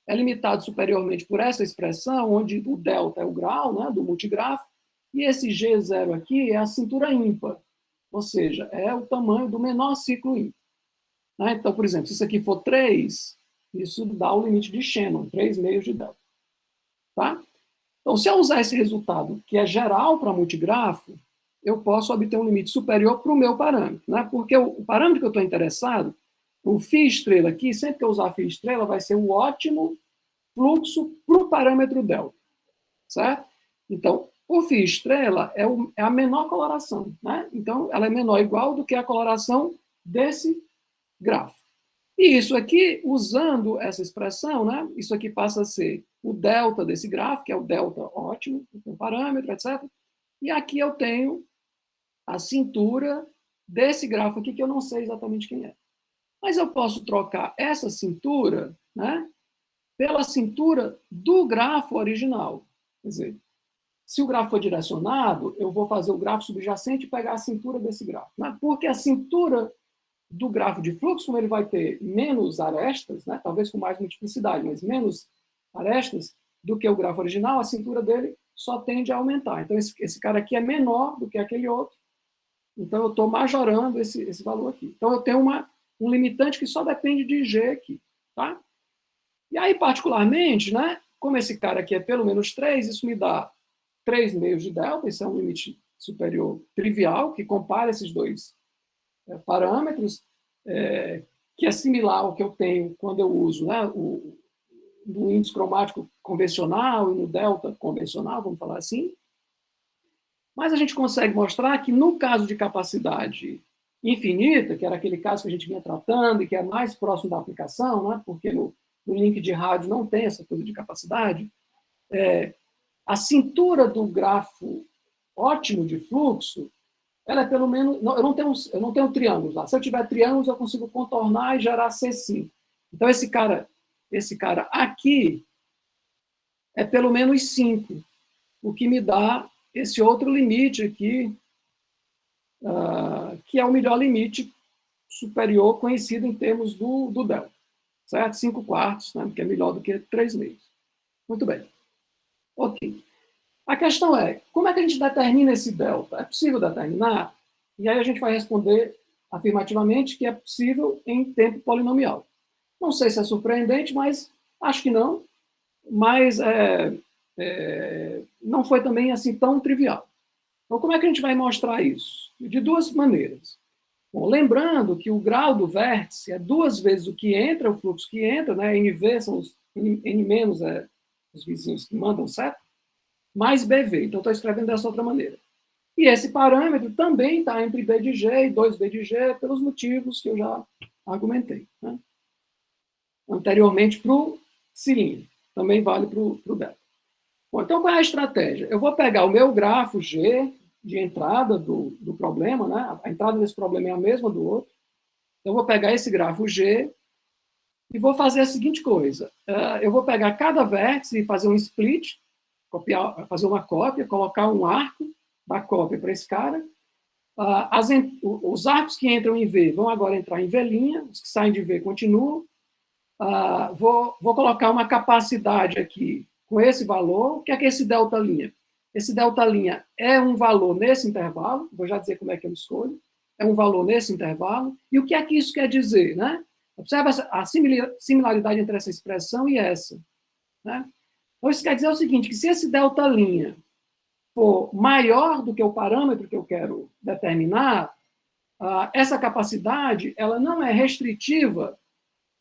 é limitado superiormente por essa expressão, onde o delta é o grau, né, do multigrafo, e esse G0 aqui é a cintura ímpar, ou seja, é o tamanho do menor ciclo ímpar. Né? Então, por exemplo, se isso aqui for 3, isso dá o limite de Shannon, 3 meios de delta. Tá? Então, se eu usar esse resultado, que é geral para multigrafo, eu posso obter um limite superior para o meu parâmetro. Né? Porque o parâmetro que eu estou interessado, o φ estrela aqui, sempre que eu usar φ estrela, vai ser um ótimo fluxo para o parâmetro delta. Certo? Então, O φ estrela é a menor coloração, né? Então, ela é menor ou igual do que a coloração desse grafo. E isso aqui, usando essa expressão, né? Isso aqui passa a ser o delta desse grafo, que é o delta ótimo, com parâmetro, etc. E aqui eu tenho a cintura desse grafo aqui, que eu não sei exatamente quem é. Mas eu posso trocar essa cintura, né, pela cintura do grafo original. Quer dizer, se o grafo for direcionado, eu vou fazer o grafo subjacente e pegar a cintura desse grafo. Né? Porque a cintura do grafo de fluxo, como ele vai ter menos arestas, né, talvez com mais multiplicidade, mas menos arestas do que o grafo original, a cintura dele só tende a aumentar. Então, esse cara aqui é menor do que aquele outro. Então, eu estou majorando esse valor aqui. Então, eu tenho um limitante que só depende de G aqui. Tá? E aí, particularmente, né, como esse cara aqui é pelo menos 3, isso me dá 3 meios de delta, isso é um limite superior trivial, que compara esses dois parâmetros, que é similar ao que eu tenho quando eu uso, né, no índice cromático convencional e no delta convencional, vamos falar assim. Mas a gente consegue mostrar que no caso de capacidade infinita, que era aquele caso que a gente vinha tratando e que é mais próximo da aplicação, né, porque no link de rádio não tem essa coisa de capacidade, a cintura do grafo ótimo de fluxo, ela é pelo menos... eu não tenho triângulos lá. Se eu tiver triângulos, eu consigo contornar e gerar C5. Então, esse cara aqui é pelo menos 5, o que me dá esse outro limite aqui, que é o melhor limite superior conhecido em termos do delta. Certo? 5 quartos, né, que é melhor do que 3 meios. Muito bem. Ok. A questão é, como é que a gente determina esse delta? É possível determinar? E aí a gente vai responder afirmativamente que é possível em tempo polinomial. Não sei se é surpreendente, mas acho que não. Mas não foi também assim tão trivial. Então, como é que a gente vai mostrar isso? De duas maneiras. Bom, lembrando que o grau do vértice é 2 vezes o que entra, o fluxo que entra, né? NV são N- os vizinhos que mandam, certo? Mais BV. Então, estou escrevendo dessa outra maneira. E esse parâmetro também está entre B de G e 2B de G, pelos motivos que eu já argumentei, né, anteriormente para o cilindro. Também vale para o delta. Bom, então, qual é a estratégia? Eu vou pegar o meu grafo G de entrada do problema, né? A entrada desse problema é a mesma do outro. Então, eu vou pegar esse grafo G e vou fazer a seguinte coisa. Eu vou pegar cada vértice e fazer um split, fazer uma cópia, colocar um arco da cópia para esse cara. Os arcos que entram em V vão agora entrar em V', os que saem de V continuam. Vou colocar uma capacidade aqui com esse valor. O que é esse delta'? Esse delta' é um valor nesse intervalo, vou já dizer como é que eu escolho, é um valor nesse intervalo. E o que é que isso quer dizer? Né? Observa a similaridade entre essa expressão e essa. Né? Então, isso quer dizer o seguinte, que se esse delta' for maior do que o parâmetro que eu quero determinar, essa capacidade ela não é restritiva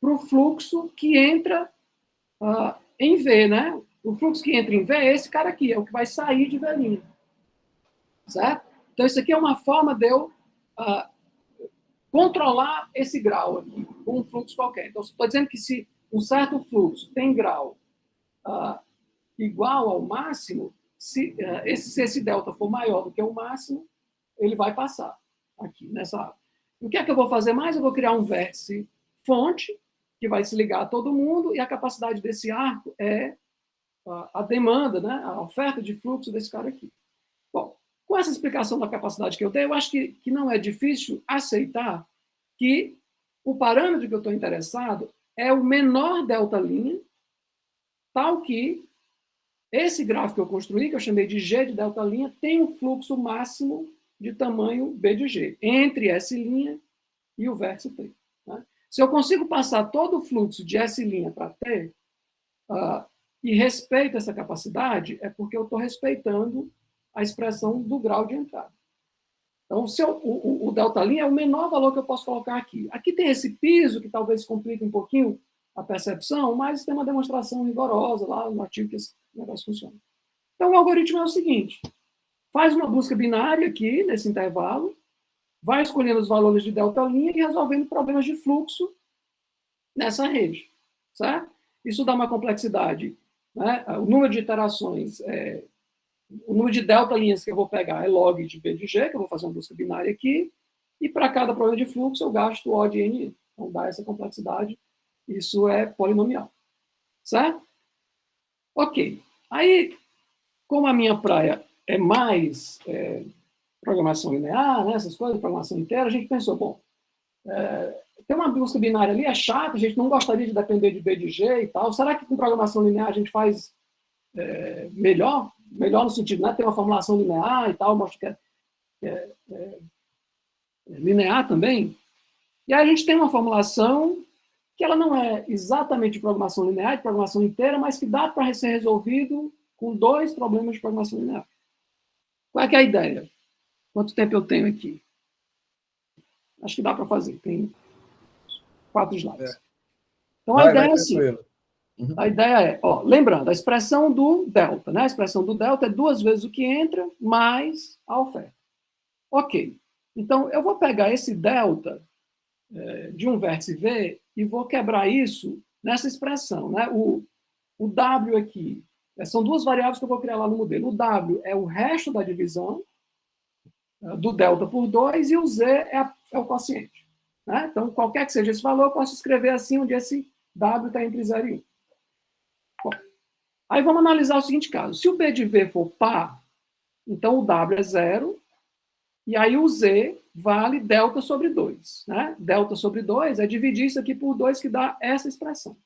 para o fluxo que entra em V, né? O fluxo que entra em V é esse cara aqui, é o que vai sair de V'. Certo? Então, isso aqui é uma forma de eu controlar esse grau aqui, com um fluxo qualquer. Então, estou dizendo que se um certo fluxo tem grau igual ao máximo, se esse delta for maior do que o máximo, ele vai passar aqui nessa área. O que é que eu vou fazer mais? Eu vou criar um vértice fonte, que vai se ligar a todo mundo, e a capacidade desse arco é a demanda, né? A oferta de fluxo desse cara aqui. Bom, com essa explicação da capacidade que eu dei, eu acho que não é difícil aceitar que o parâmetro que eu estou interessado é o menor delta', tal que esse gráfico que eu construí, que eu chamei de G de delta', tem um fluxo máximo de tamanho B de G, entre S' e o vértice T. Né? Se eu consigo passar todo o fluxo de S' para T, e respeito essa capacidade, é porque eu estou respeitando a expressão do grau de entrada. Então, o delta' é o menor valor que eu posso colocar aqui. Aqui tem esse piso, que talvez complique um pouquinho a percepção, mas tem uma demonstração rigorosa lá no artigo que esse negócio funciona. Então, o algoritmo é o seguinte. faz uma busca binária aqui, nesse intervalo, vai escolhendo os valores de delta' e resolvendo problemas de fluxo nessa rede, certo? Isso dá uma complexidade, né? O número de iterações, o número de delta' que eu vou pegar é log de B de G, que eu vou fazer uma busca binária aqui, e para cada problema de fluxo eu gasto O de N. Então dá essa complexidade, isso é polinomial, certo? Ok. Aí, como a minha praia é mais programação linear, né, essas coisas, programação inteira, a gente pensou, bom, tem uma busca binária ali, é chata, a gente não gostaria de depender de B de G e tal. Será que com programação linear a gente faz melhor? Melhor no sentido, né, ter uma formulação linear e tal, mostra que é linear também. E aí a gente tem uma formulação que ela não é exatamente de programação linear, de programação inteira, mas que dá para ser resolvido com 2 problemas de programação linear. Qual é que é a ideia? Quanto tempo eu tenho aqui? Acho que dá para fazer. Tem 4 slides. Então, a ideia é assim. Uhum. A ideia é, lembrando, a expressão do delta, né? A expressão do delta é 2 vezes o que entra mais a oferta. Ok. Então, eu vou pegar esse delta de um vértice V e vou quebrar isso nessa expressão, né? O W aqui, são 2 variáveis que eu vou criar lá no modelo. O W é o resto da divisão do delta por 2 e o Z é o quociente. Né? Então, qualquer que seja esse valor, eu posso escrever assim, onde esse W está entre 0 e 1. Bom, aí vamos analisar o seguinte caso. Se o B de V for par, então o W é 0, e aí o Z vale delta sobre 2. Né? Delta sobre 2 é dividir isso aqui por 2, que dá essa expressão.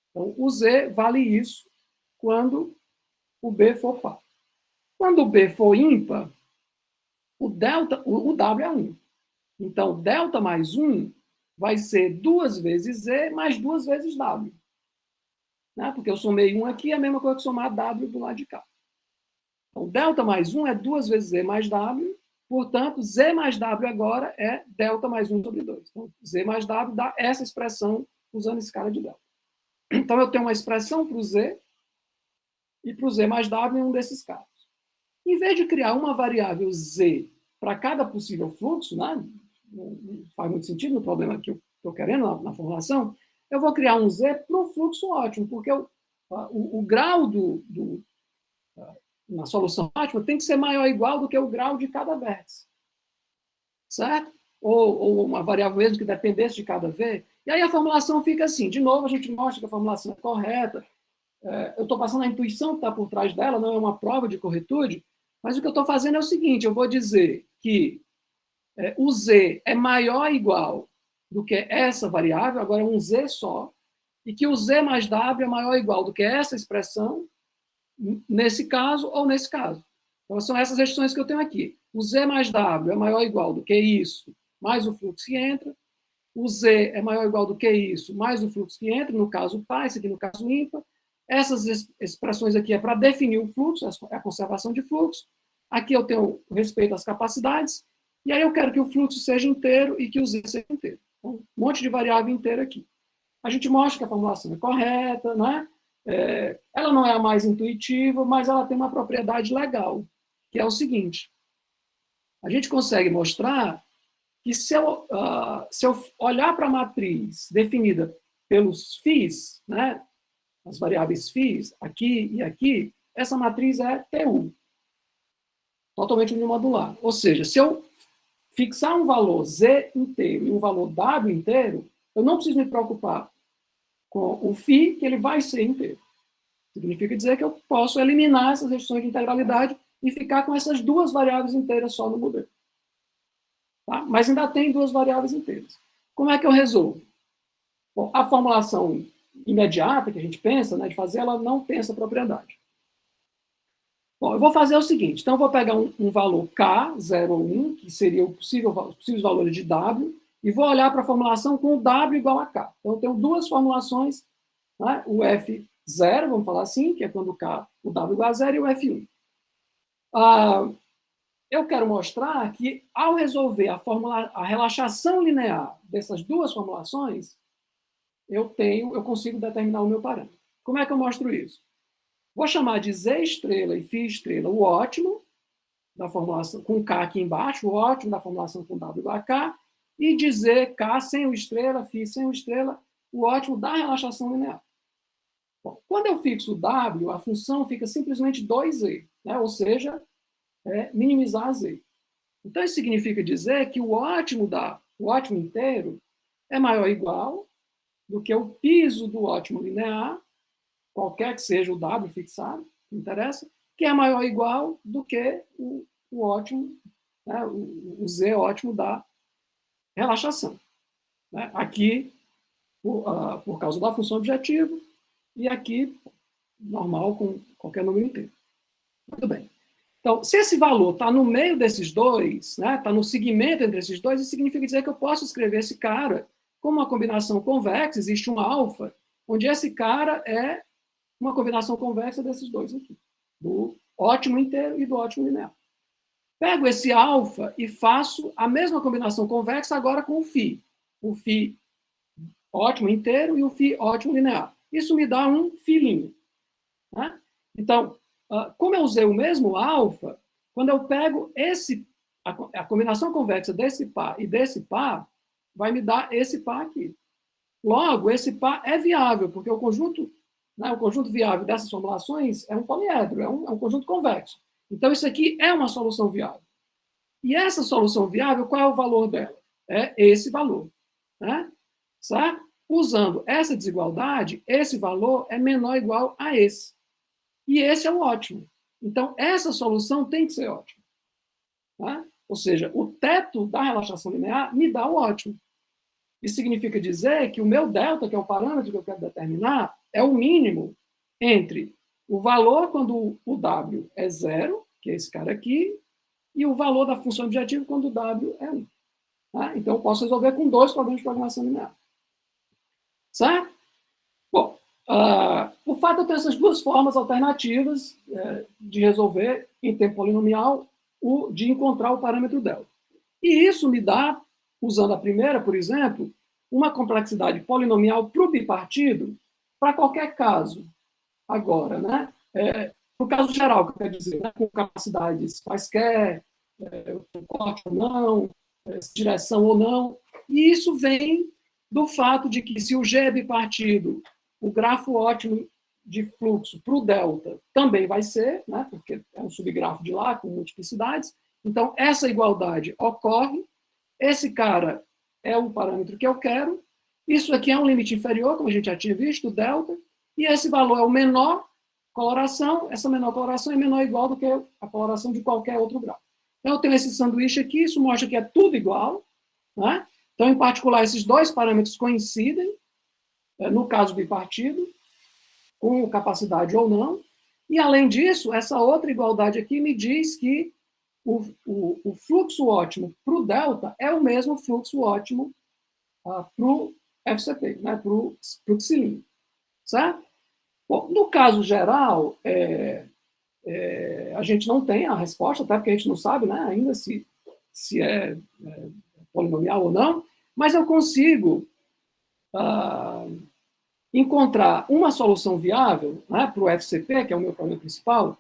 Então, o Z vale isso quando o B for par. Quando o B for ímpar, o W é 1. Então, delta mais 1 vai ser 2 vezes Z mais 2 vezes W. Né? Porque eu somei 1 aqui, é a mesma coisa que somar W do lado de cá. Então, delta mais 1 é 2 vezes Z mais W, portanto, Z mais W agora é delta mais 1 sobre 2. Então, Z mais W dá essa expressão usando escala de delta. Então, eu tenho uma expressão para o Z e para o Z mais W em um desses casos. Em vez de criar uma variável Z para cada possível fluxo, né? Não faz muito sentido no problema que eu estou querendo na formulação, eu vou criar um Z para o fluxo ótimo, porque o grau na solução ótima tem que ser maior ou igual do que o grau de cada vértice. Certo? Ou uma variável mesmo que dependesse de cada V. E aí a formulação fica assim. De novo, a gente mostra que a formulação é correta. Eu estou passando a intuição que está por trás dela, não é uma prova de corretude, mas o que eu estou fazendo é o seguinte, eu vou dizer que o Z é maior ou igual do que essa variável, agora é um Z só, e que o Z mais W é maior ou igual do que essa expressão, nesse caso ou nesse caso. Então, são essas restrições que eu tenho aqui. O Z mais W é maior ou igual do que isso, mais o fluxo que entra. O Z é maior ou igual do que isso, mais o fluxo que entra, no caso par, esse aqui no caso ímpar. Essas expressões aqui é para definir o fluxo, é a conservação de fluxo. Aqui eu tenho respeito às capacidades, e aí eu quero que o fluxo seja inteiro e que o Z seja inteiro. Então, um monte de variável inteira aqui. A gente mostra que a formulação é correta, né? Ela não é a mais intuitiva, mas ela tem uma propriedade legal, que é o seguinte. A gente consegue mostrar que se eu olhar para a matriz definida pelos φs, né, as variáveis φs, aqui e aqui, essa matriz é TU, totalmente unimodular. Ou seja, se eu fixar um valor Z inteiro e um valor W inteiro, eu não preciso me preocupar com o φ, que ele vai ser inteiro. Significa dizer que eu posso eliminar essas restrições de integralidade e ficar com essas 2 variáveis inteiras só no modelo. Tá? Mas ainda tem 2 variáveis inteiras. Como é que eu resolvo? Bom, a formulação imediata que a gente pensa, né, de fazer, ela não tem essa propriedade. Bom, eu vou fazer o seguinte. Então, eu vou pegar um valor K, 0 ou 1, que seria os possíveis valores de W, e vou olhar para a formulação com o W igual a K. Então, eu tenho 2 formulações, né, o F0, vamos falar assim, que é quando o W igual a 0, e o F1. Eu quero mostrar que, ao resolver a relaxação linear dessas 2 formulações, eu consigo determinar o meu parâmetro. Como é que eu mostro isso? Vou chamar de Z estrela e φ estrela o ótimo, da formulação com K aqui embaixo, o ótimo da formulação com W igual a K, e dizer K sem o estrela, φ sem o estrela, o ótimo da relaxação linear. Bom, quando eu fixo o W, a função fica simplesmente 2z, né? Ou seja, minimizar z. Então, isso significa dizer que o ótimo inteiro é maior ou igual do que o piso do ótimo linear, qualquer que seja o W fixado, não interessa, que é maior ou igual do que o ótimo, né, o Z ótimo da relaxação. Né? Aqui, por causa da função objetiva, e aqui, normal, com qualquer número inteiro. Muito bem. Então, se esse valor está no meio desses dois, né, está no segmento entre esses dois, isso significa dizer que eu posso escrever esse cara como uma combinação convexa, existe um alfa, onde esse cara é uma combinação convexa desses dois aqui, do ótimo inteiro e do ótimo linear. Pego esse alfa e faço a mesma combinação convexa agora com o φ. O φ ótimo inteiro e o φ ótimo linear. Isso me dá um φ'. Né? Então, como eu usei o mesmo alfa, quando eu pego a combinação convexa desse par e desse par, vai me dar esse par aqui. Logo, esse par é viável, porque o conjunto viável dessas formulações é um poliedro, é um conjunto convexo. Então, isso aqui é uma solução viável. E essa solução viável, qual é o valor dela? É esse valor. Né? Certo? Usando essa desigualdade, esse valor é menor ou igual a esse. E esse é o ótimo. Então, essa solução tem que ser ótima. Tá? Ou seja, o teto da relaxação linear me dá o ótimo. Isso significa dizer que o meu delta, que é o parâmetro que eu quero determinar, é o mínimo entre o valor quando o W é 0, que é esse cara aqui, e o valor da função objetiva quando o W é 1. Tá? Então, eu posso resolver com dois problemas de programação linear. Certo? Bom, o fato de eu ter essas duas formas alternativas de resolver em tempo polinomial, de encontrar o parâmetro delta. E isso me dá, usando a primeira, por exemplo, uma complexidade polinomial para o bipartido para qualquer caso. Agora, né? No caso geral, que eu quero dizer, né? Com capacidades quaisquer, corte ou não, direção ou não. E isso vem do fato de que se o G é bipartido, o grafo ótimo de fluxo para o delta também vai ser, né? Porque é um subgrafo de lá, com multiplicidades. Então, essa igualdade ocorre. Esse cara é o parâmetro que eu quero. Isso aqui é um limite inferior, como a gente já tinha visto, o delta. E esse valor é o menor coloração. Essa menor coloração é menor ou igual do que a coloração de qualquer outro grafo. Então, eu tenho esse sanduíche aqui. Isso mostra que é tudo igual. Né? Então, em particular, esses dois parâmetros coincidem, no caso bipartido, com capacidade ou não. E, além disso, essa outra igualdade aqui me diz que o fluxo ótimo para o delta é o mesmo fluxo ótimo para o FCP, né, para o xilin. Certo? Bom, no caso geral, a gente não tem a resposta, até porque a gente não sabe, né, ainda se é polinomial ou não, mas eu consigo encontrar uma solução viável, né, para o FCP, que é o meu problema principal.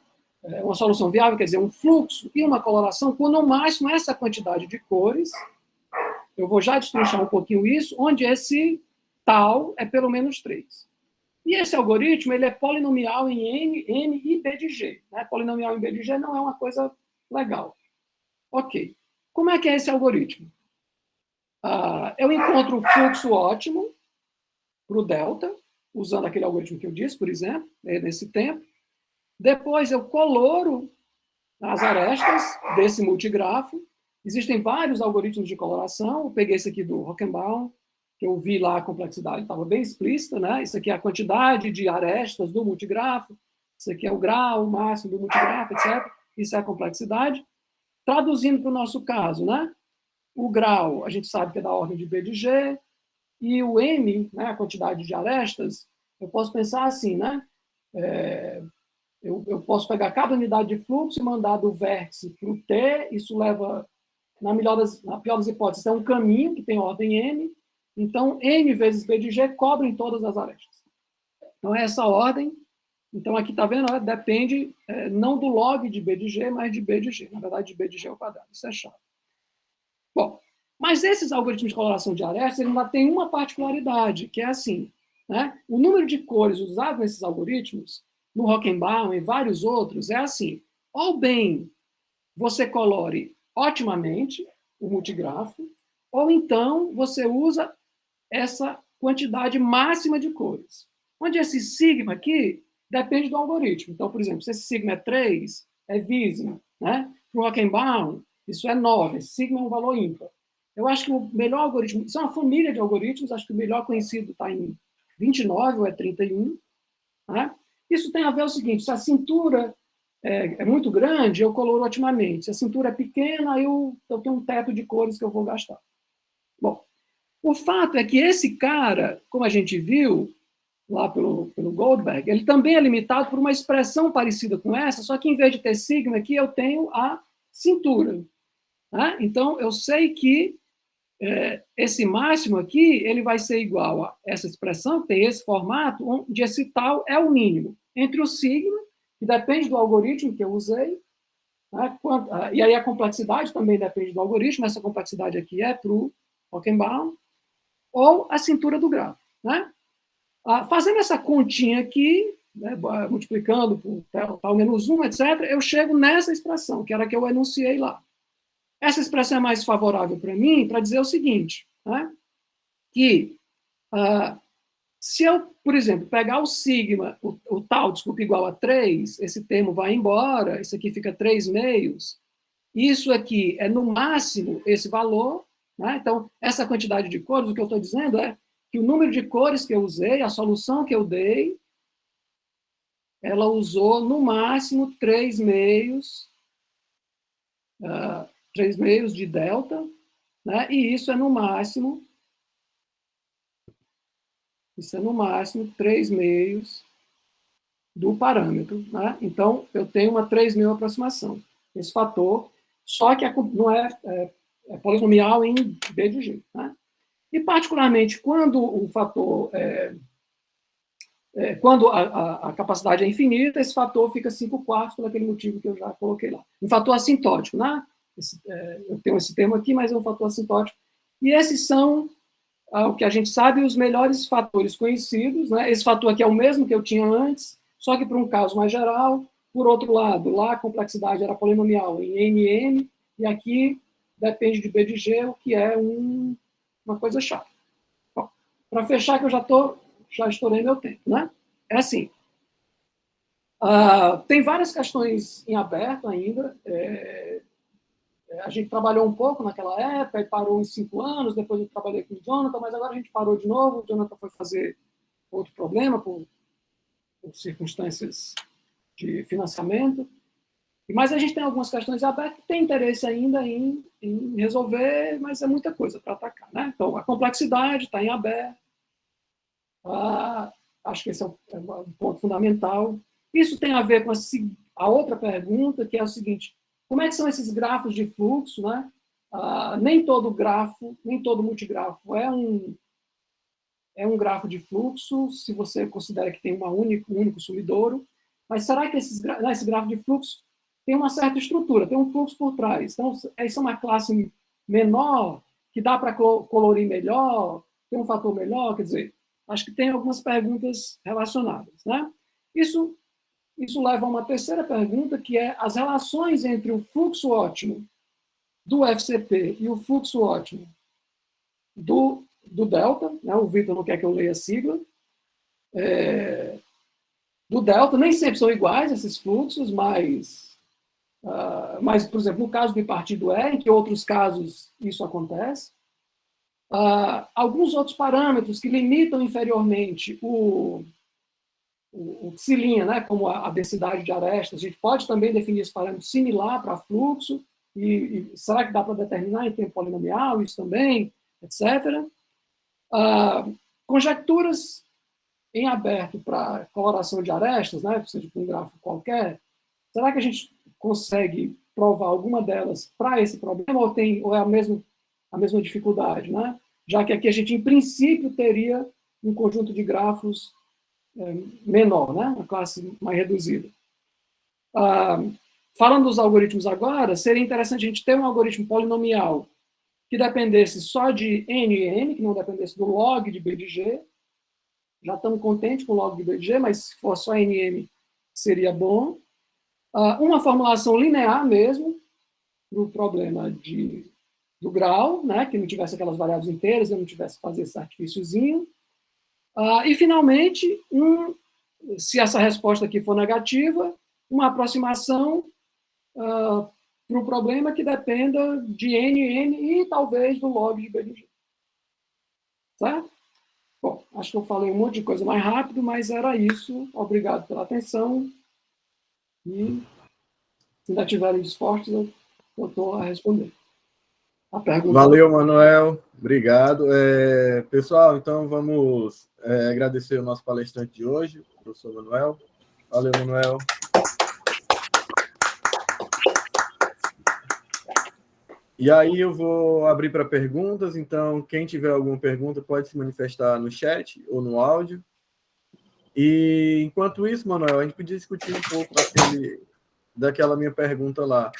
Uma solução viável quer dizer um fluxo e uma coloração com, no máximo, essa quantidade de cores. Eu vou já destrinchar um pouquinho isso, onde esse tal é pelo menos 3. E esse algoritmo ele é polinomial em N e B de G. Né? Polinomial em B de G não é uma coisa legal. Ok. Como é que é esse algoritmo? Eu encontro o fluxo ótimo para o delta, usando aquele algoritmo que eu disse, por exemplo, nesse tempo. Depois eu coloro as arestas desse multigrafo. Existem vários algoritmos de coloração. Eu peguei esse aqui do Hockenbaum, que eu vi lá a complexidade, estava bem explícita, né? Isso aqui é a quantidade de arestas do multigrafo, isso aqui é o grau máximo do multigrafo, etc. Isso é a complexidade. Traduzindo para o nosso caso, né? O grau, a gente sabe que é da ordem de B de G, e o M, né, a quantidade de arestas, eu posso pensar assim, né? Eu posso pegar cada unidade de fluxo e mandar do vértice para o T, isso leva, na pior das hipóteses, é um caminho que tem ordem M, então M vezes B de G cobrem todas as arestas. Então é essa ordem, Então, aqui está vendo, depende não do log de B de G, mas de B de G. Na verdade, de B de G ao quadrado. Isso é chato. Bom, mas esses algoritmos de coloração de arestas, ele ainda tem uma particularidade, que é assim, né? O número de cores usadas nesses algoritmos, no Hockenbaum e vários outros, é assim, ou bem você colore otimamente o multigrafo, ou então você usa essa quantidade máxima de cores. Onde esse sigma aqui depende do algoritmo. Então, por exemplo, se esse sigma é 3, é Wiesner, né? Para o Hockenbaum, isso é 9, esse sigma é um valor ímpar. Eu acho que o melhor algoritmo, isso é uma família de algoritmos, acho que o melhor conhecido está em 29 ou é 31. Né? Isso tem a ver o seguinte, se a cintura é muito grande, eu coloro otimamente. Se a cintura é pequena, eu tenho um teto de cores que eu vou gastar. Bom, o fato é que esse cara, como a gente viu lá pelo Goldberg, ele também é limitado por uma expressão parecida com essa, só que em vez de ter sigma aqui, eu tenho a cintura. Né? Então, eu sei que esse máximo aqui, ele vai ser igual a essa expressão, que tem esse formato, onde esse tal é o mínimo. Entre o sigma, que depende do algoritmo que eu usei, né? E aí a complexidade também depende do algoritmo, essa complexidade aqui é para o Hockenbaum, ou a cintura do grafo. Né? Fazendo essa continha aqui, né, multiplicando por tal menos 1, etc., eu chego nessa expressão, que era a que eu enunciei lá. Essa expressão é mais favorável para mim para dizer o seguinte, né, que se eu, por exemplo, pegar o sigma, o tal, desculpa, igual a 3, esse termo vai embora, isso aqui fica 3 meios, isso aqui é no máximo esse valor, né? Então, essa quantidade de cores, o que eu estou dizendo é que o número de cores que eu usei, a solução que eu dei, ela usou no máximo 3 meios, 3 meios de delta, né? E isso é no máximo 3 meios do parâmetro. Né? Então, eu tenho uma 3 mil aproximação. Esse fator, só que não é polinomial em B de G. Né? E, particularmente, quando o fator... quando a capacidade é infinita, esse fator fica 5/4 por aquele motivo que eu já coloquei lá. Um fator assintótico, né? Eu tenho esse termo aqui, mas é um fator assintótico. E esses são o que a gente sabe, os melhores fatores conhecidos. Né? Esse fator aqui é o mesmo que eu tinha antes, só que para um caso mais geral. Por outro lado, lá a complexidade era polinomial em NN, e aqui depende de B de G, o que é uma coisa chata. Para fechar, que eu já estourei meu tempo. Né? É assim, tem várias questões em aberto ainda. A gente trabalhou um pouco naquela época, e parou em 5 anos, depois eu trabalhei com o Jonathan, mas agora a gente parou de novo, o Jonathan foi fazer outro problema, por circunstâncias de financiamento, mas a gente tem algumas questões abertas que tem interesse ainda em resolver, mas é muita coisa para atacar. Né? Então, a complexidade está em aberto, acho que esse é um ponto fundamental. Isso tem a ver com a outra pergunta, que é o seguinte: como é que são esses grafos de fluxo? Né? Nem todo grafo, nem todo multigrafo é um grafo de fluxo, se você considera que tem um único sumidouro, mas será que esse grafo de fluxo tem uma certa estrutura, tem um fluxo por trás? Então, essa é uma classe menor, que dá para colorir melhor, tem um fator melhor, quer dizer, acho que tem algumas perguntas relacionadas. Né? Isso leva a uma terceira pergunta, que é as relações entre o fluxo ótimo do FCP e o fluxo ótimo do delta. Né? O Vitor não quer que eu leia a sigla. Do delta, nem sempre são iguais esses fluxos, mas, por exemplo, no caso do bipartido em que outros casos isso acontece. Alguns outros parâmetros que limitam inferiormente o psilinha, né, como a densidade de arestas, a gente pode também definir esse parâmetro similar para fluxo, e será que dá para determinar em tempo polinomial isso também, etc. Conjecturas em aberto para coloração de arestas, né, seja para um gráfico qualquer, será que a gente consegue provar alguma delas para esse problema, ou é a mesma dificuldade? Né? Já que aqui a gente, em princípio, teria um conjunto de grafos menor, né? Uma classe mais reduzida. Falando dos algoritmos agora, seria interessante a gente ter um algoritmo polinomial que dependesse só de n e n, que não dependesse do log de b de g. Já estamos contentes com o log de b de g, mas se for só n e n, seria bom. Uma formulação linear mesmo, para o problema do grau, né, que não tivesse aquelas variáveis inteiras, eu não tivesse que fazer esse artifíciozinho. E, finalmente, se essa resposta aqui for negativa, uma aproximação para o problema que dependa de n, n e talvez do log de b de g. Certo? Bom, acho que eu falei um monte de coisa mais rápido, mas era isso. Obrigado pela atenção. E, se ainda tiverem dispostos, eu estou a responder. A pergunta... Valeu, Manuel. Obrigado. Pessoal, então vamos agradecer o nosso palestrante de hoje, o professor Manuel. Valeu, Manuel. E aí eu vou abrir para perguntas, então quem tiver alguma pergunta pode se manifestar no chat ou no áudio. E enquanto isso, Manuel, a gente podia discutir um pouco daquela minha pergunta lá.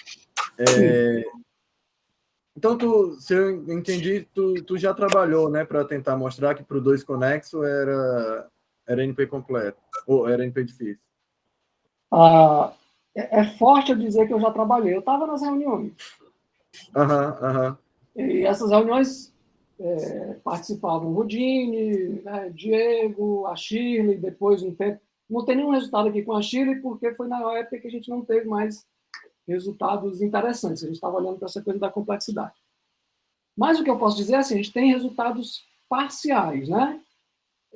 Então, se eu entendi, tu já trabalhou, né, para tentar mostrar que para o 2 conexo era NP completo, ou era NP difícil? É forte eu dizer que eu já trabalhei. Eu estava nas reuniões. E essas reuniões participavam o Rudine, né, Diego, a Shirley, depois um tempo. Não tem nenhum resultado aqui com a Shirley, porque foi na época que a gente não teve mais resultados interessantes. A gente estava olhando para essa coisa da complexidade. Mas o que eu posso dizer é assim, a gente tem resultados parciais, né?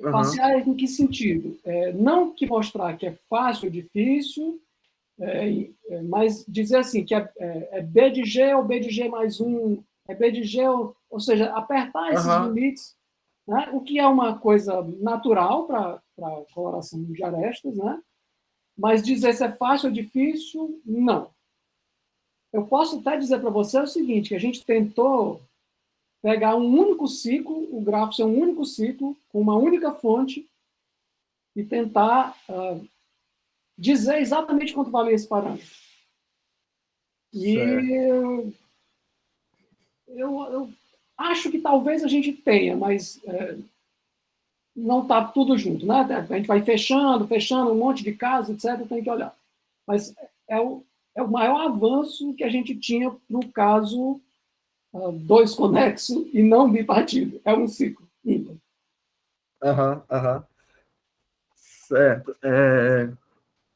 Parciais em que sentido? Não que mostrar que é fácil ou difícil, mas dizer assim, que é B de G ou B de G mais 1, é B de G, ou seja, apertar esses limites, né? O que é uma coisa natural para a coloração de arestas, né? Mas dizer se é fácil ou difícil, não. Eu posso até dizer para você o seguinte, que a gente tentou pegar um único ciclo, o grafo ser um único ciclo, com uma única fonte, e tentar dizer exatamente quanto valia esse parâmetro. E eu acho que talvez a gente tenha, mas não está tudo junto, né? A gente vai fechando um monte de casos, etc., tem que olhar. Mas é o maior avanço que a gente tinha para o caso 2 conexo e não bipartido. É um ciclo ímpar. Certo.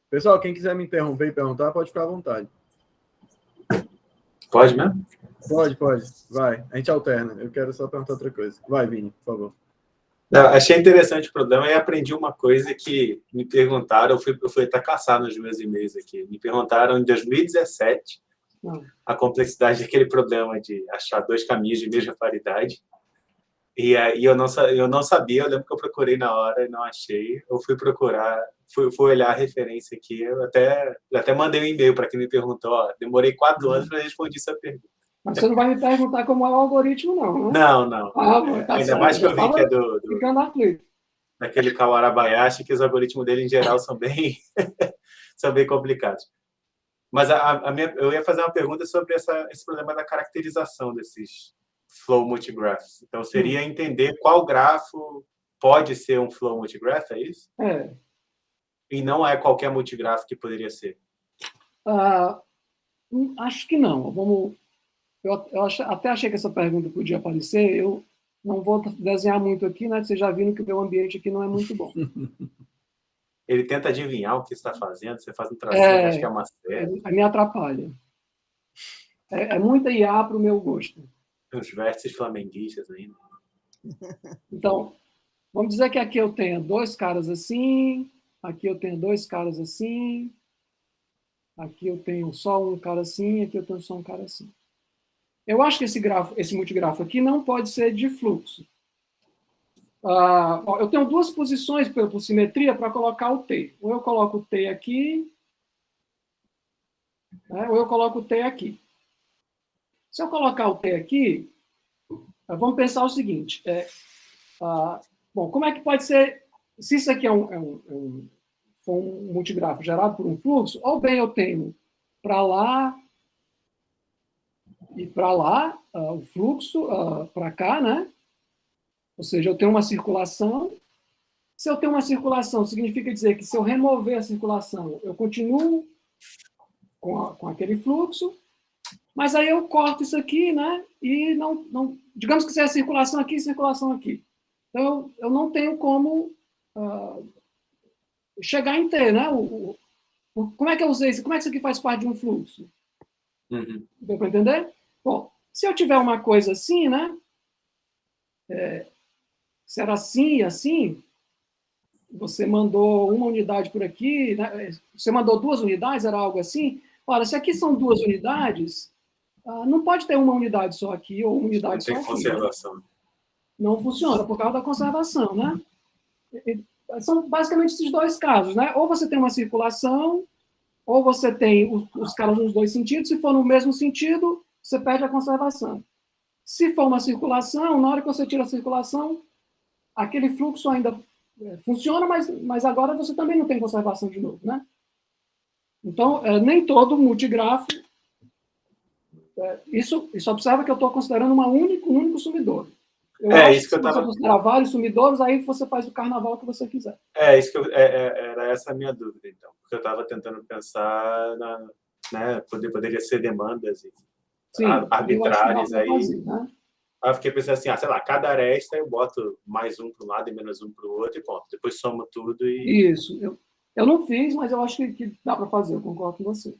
Pessoal, quem quiser me interromper e perguntar, pode ficar à vontade. Pode mesmo? Pode. Vai. A gente alterna. Eu quero só perguntar outra coisa. Vai, Vini, por favor. Não, achei interessante o problema e aprendi uma coisa que me perguntaram, eu fui até caçar nos meus e-mails aqui, me perguntaram em 2017 a complexidade daquele problema de achar 2 caminhos de mesma paridade. E aí eu não sabia, eu lembro que eu procurei na hora e não achei. Eu fui procurar, fui olhar a referência aqui, eu até mandei um e-mail para quem me perguntou, demorei 4 anos para responder essa pergunta. Mas você não vai me perguntar como é o algoritmo, não, né? Não. Tá ainda certo. mais que eu vi que é ficando aflito. daquele Kawarabayashi, que os algoritmos dele, em geral, são bem complicados. Mas eu ia fazer uma pergunta sobre esse problema da caracterização desses flow multigraphs. Então, seria entender qual grafo pode ser um flow multigraph, é isso? E não é qualquer multigraph que poderia ser? Acho que não. Eu até achei que essa pergunta podia aparecer. Eu não vou desenhar muito aqui, né? Vocês já viram que o meu ambiente aqui não é muito bom. Ele tenta adivinhar o que você está fazendo, você faz um tracinho, acho que é uma série. Me atrapalha. É muita IA para o meu gosto. Os vértices flamenguistas ainda. Então, vamos dizer que aqui eu tenho 2 caras assim, aqui eu tenho 2 caras assim, aqui eu tenho só um cara assim, aqui eu tenho só um cara assim. Eu acho que esse multigrafo aqui não pode ser de fluxo. Eu tenho 2 posições por simetria para colocar o T. Ou eu coloco o T aqui, né, ou eu coloco o T aqui. Se eu colocar o T aqui, vamos pensar o seguinte. Bom, como é que pode ser se isso aqui for um multigráfico gerado por um fluxo, ou bem eu tenho para lá e para lá, o fluxo para cá, né? Ou seja, eu tenho uma circulação. Se eu tenho uma circulação, significa dizer que se eu remover a circulação, eu continuo com aquele fluxo, mas aí eu corto isso aqui, né? E não digamos que seja circulação aqui e circulação aqui. Então, eu não tenho como chegar em ter, né? Como é que eu usei isso? Como é que isso aqui faz parte de um fluxo? Deu para entender? Bom, se eu tiver uma coisa assim, né? Se era assim e assim, você mandou uma unidade por aqui, né? Você mandou 2 unidades, era algo assim. Ora, se aqui são 2 unidades, não pode ter uma unidade só aqui ou uma unidade só aqui. Tem conservação. Né? Não funciona por causa da conservação, né? São basicamente esses 2 casos, né? Ou você tem uma circulação, ou você tem os caras nos 2 sentidos. Se for no mesmo sentido, você perde a conservação. Se for uma circulação, na hora que você tira a circulação, aquele fluxo ainda funciona, mas agora você também não tem conservação de novo, né? Então, nem todo multigrafo... Isso observa que eu estou considerando um único sumidor. Eu acho isso que eu se você considerar vários sumidores, aí você faz o carnaval que você quiser. Isso que era essa a minha dúvida, então. Porque eu estava tentando pensar né, poderia ser demandas arbitrárias aí. Fazer, né? Aí eu fiquei pensando assim, sei lá, cada aresta eu boto mais um para um lado e menos um para o outro e pronto. Depois somo tudo e... Isso. Eu não fiz, mas eu acho que dá para fazer, eu concordo com você.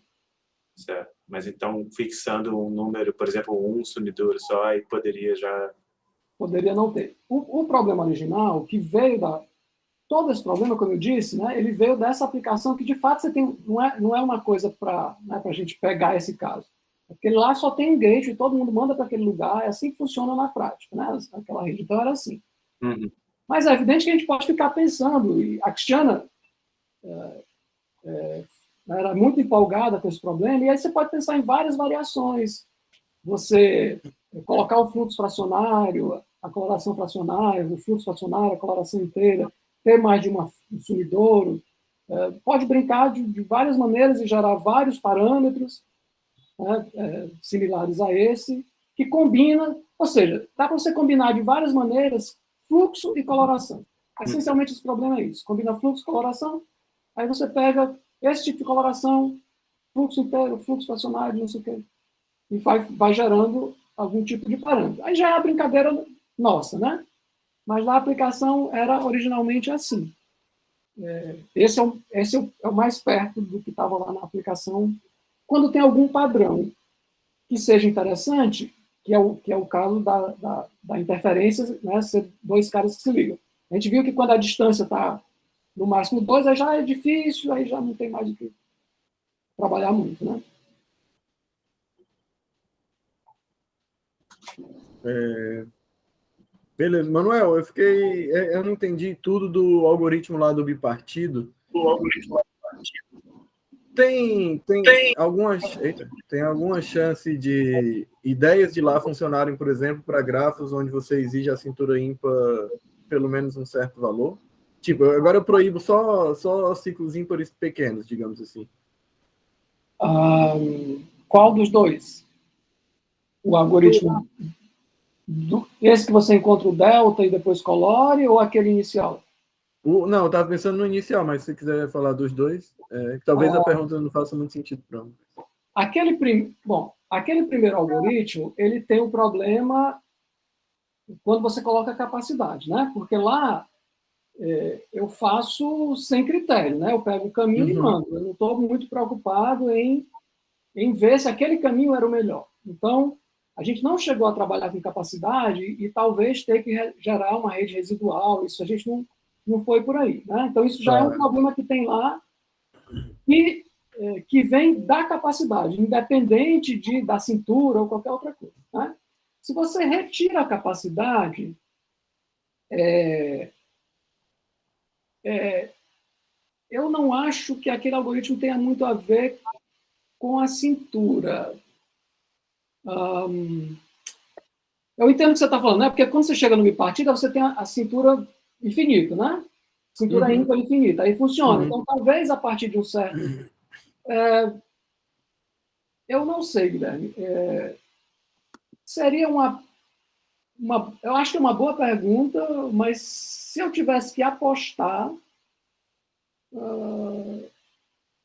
Certo. Mas então, fixando um número, por exemplo, um sumidor só, aí poderia já... Poderia não ter. O problema original, que veio todo esse problema, como eu disse, né, ele veio dessa aplicação que, de fato, você tem, não é uma coisa para a gente pegar esse caso. Porque lá só tem um gateway, todo mundo manda para aquele lugar, é assim que funciona na prática, né, aquela rede. Então, era assim. Mas é evidente que a gente pode ficar pensando, e a Cristiana era muito empolgada com esse problema, e aí você pode pensar em várias variações. Você colocar o fluxo fracionário, a coloração fracionária, o fluxo fracionário, a coloração inteira, ter mais de um sumidouro, pode brincar de várias maneiras e gerar vários parâmetros, né, similares a esse, que combina, ou seja, dá para você combinar de várias maneiras fluxo e coloração. Essencialmente, esse problema é isso. Combina fluxo e coloração, aí você pega esse tipo de coloração, fluxo inteiro, fluxo fracionário, não sei o quê, e vai gerando algum tipo de parâmetro. Aí já é a brincadeira nossa, né? Mas lá a aplicação era originalmente assim. Esse é o mais perto do que estava lá na aplicação. Quando tem algum padrão que seja interessante, que é o caso da interferência, né, ser 2 caras que se ligam. A gente viu que quando a distância está no máximo 2, aí já é difícil, aí já não tem mais o que trabalhar muito, né? Beleza, Manuel, eu não entendi tudo do algoritmo lá do bipartido. Tem alguma chance de ideias de lá funcionarem, por exemplo, para grafos onde você exige a cintura ímpar pelo menos um certo valor? Tipo, agora eu proíbo só ciclos ímpares pequenos, digamos assim. Qual dos 2? O algoritmo... Esse que você encontra o delta e depois colore, ou aquele inicial? Não, eu estava pensando no inicial, mas se você quiser falar dos 2, talvez a pergunta não faça muito sentido para mim. Aquele primeiro algoritmo, ele tem um problema quando você coloca a capacidade, né? Porque lá eu faço sem critério, né? Eu pego o caminho e mando. Eu não estou muito preocupado em ver se aquele caminho era o melhor. Então, a gente não chegou a trabalhar com capacidade e talvez ter que gerar uma rede residual. Isso a gente não foi por aí, né? Então, isso já é um problema que tem lá e que vem da capacidade, independente da cintura ou qualquer outra coisa, né? Se você retira a capacidade, eu não acho que aquele algoritmo tenha muito a ver com a cintura. Eu entendo o que você está falando, né? Porque quando você chega no bipartida, você tem a cintura infinita, né? cintura ímpar infinita. Aí funciona. Então, talvez a partir de um certo... eu não sei, Guilherme. Seria eu acho que é uma boa pergunta, mas se eu tivesse que apostar,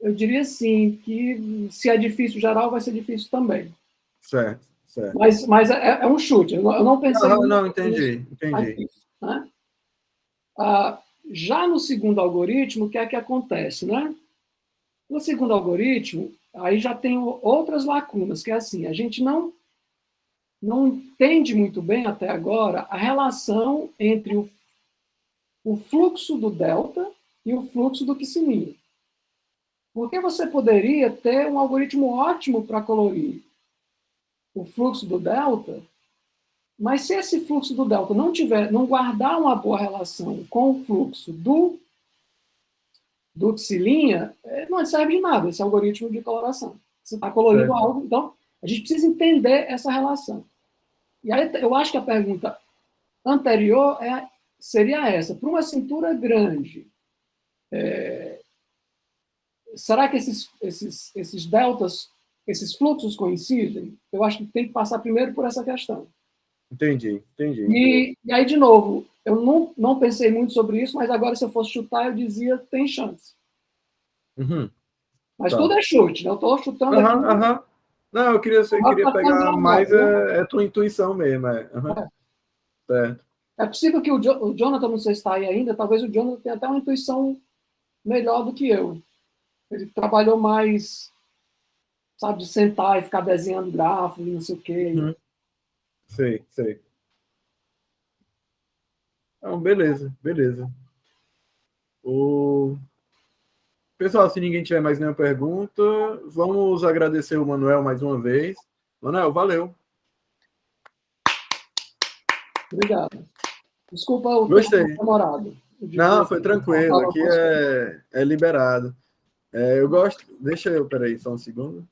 eu diria assim, que se é difícil geral, vai ser difícil também. Certo, certo. Mas é um chute. Eu não pensei... Não, entendi. Né? Já no segundo algoritmo, o que é que acontece? Né? No segundo algoritmo, aí já tem outras lacunas, que é assim, a gente não entende muito bem até agora a relação entre o fluxo do delta e o fluxo do quissininho. Porque você poderia ter um algoritmo ótimo para colorir o fluxo do delta, mas se esse fluxo do delta não guardar uma boa relação com o fluxo do xilinha, não serve de nada esse algoritmo de coloração. Você está colorindo algo, então a gente precisa entender essa relação. E aí eu acho que a pergunta anterior seria essa. Para uma cintura grande, será que esses deltas, esses fluxos coincidem? Eu acho que tem que passar primeiro por essa questão. Entendi. E aí, de novo, eu não pensei muito sobre isso, mas agora, se eu fosse chutar, eu dizia tem chance. Mas tudo é chute, né? Eu estou chutando aqui. Não, eu queria pegar mais a tua intuição mesmo. Certo. É possível que o Jonathan, não sei se está aí ainda, talvez o Jonathan tenha até uma intuição melhor do que eu. Ele trabalhou mais, sabe, de sentar e ficar desenhando gráficos, não sei o quê. Sei. Então, beleza. Pessoal, se ninguém tiver mais nenhuma pergunta, vamos agradecer o Manuel mais uma vez. Manuel, valeu. Obrigado. Desculpa o Gostei. tempo demorado. Não, foi tranquilo. Aqui é liberado. Eu gosto... Deixa eu... Peraí, só um segundo.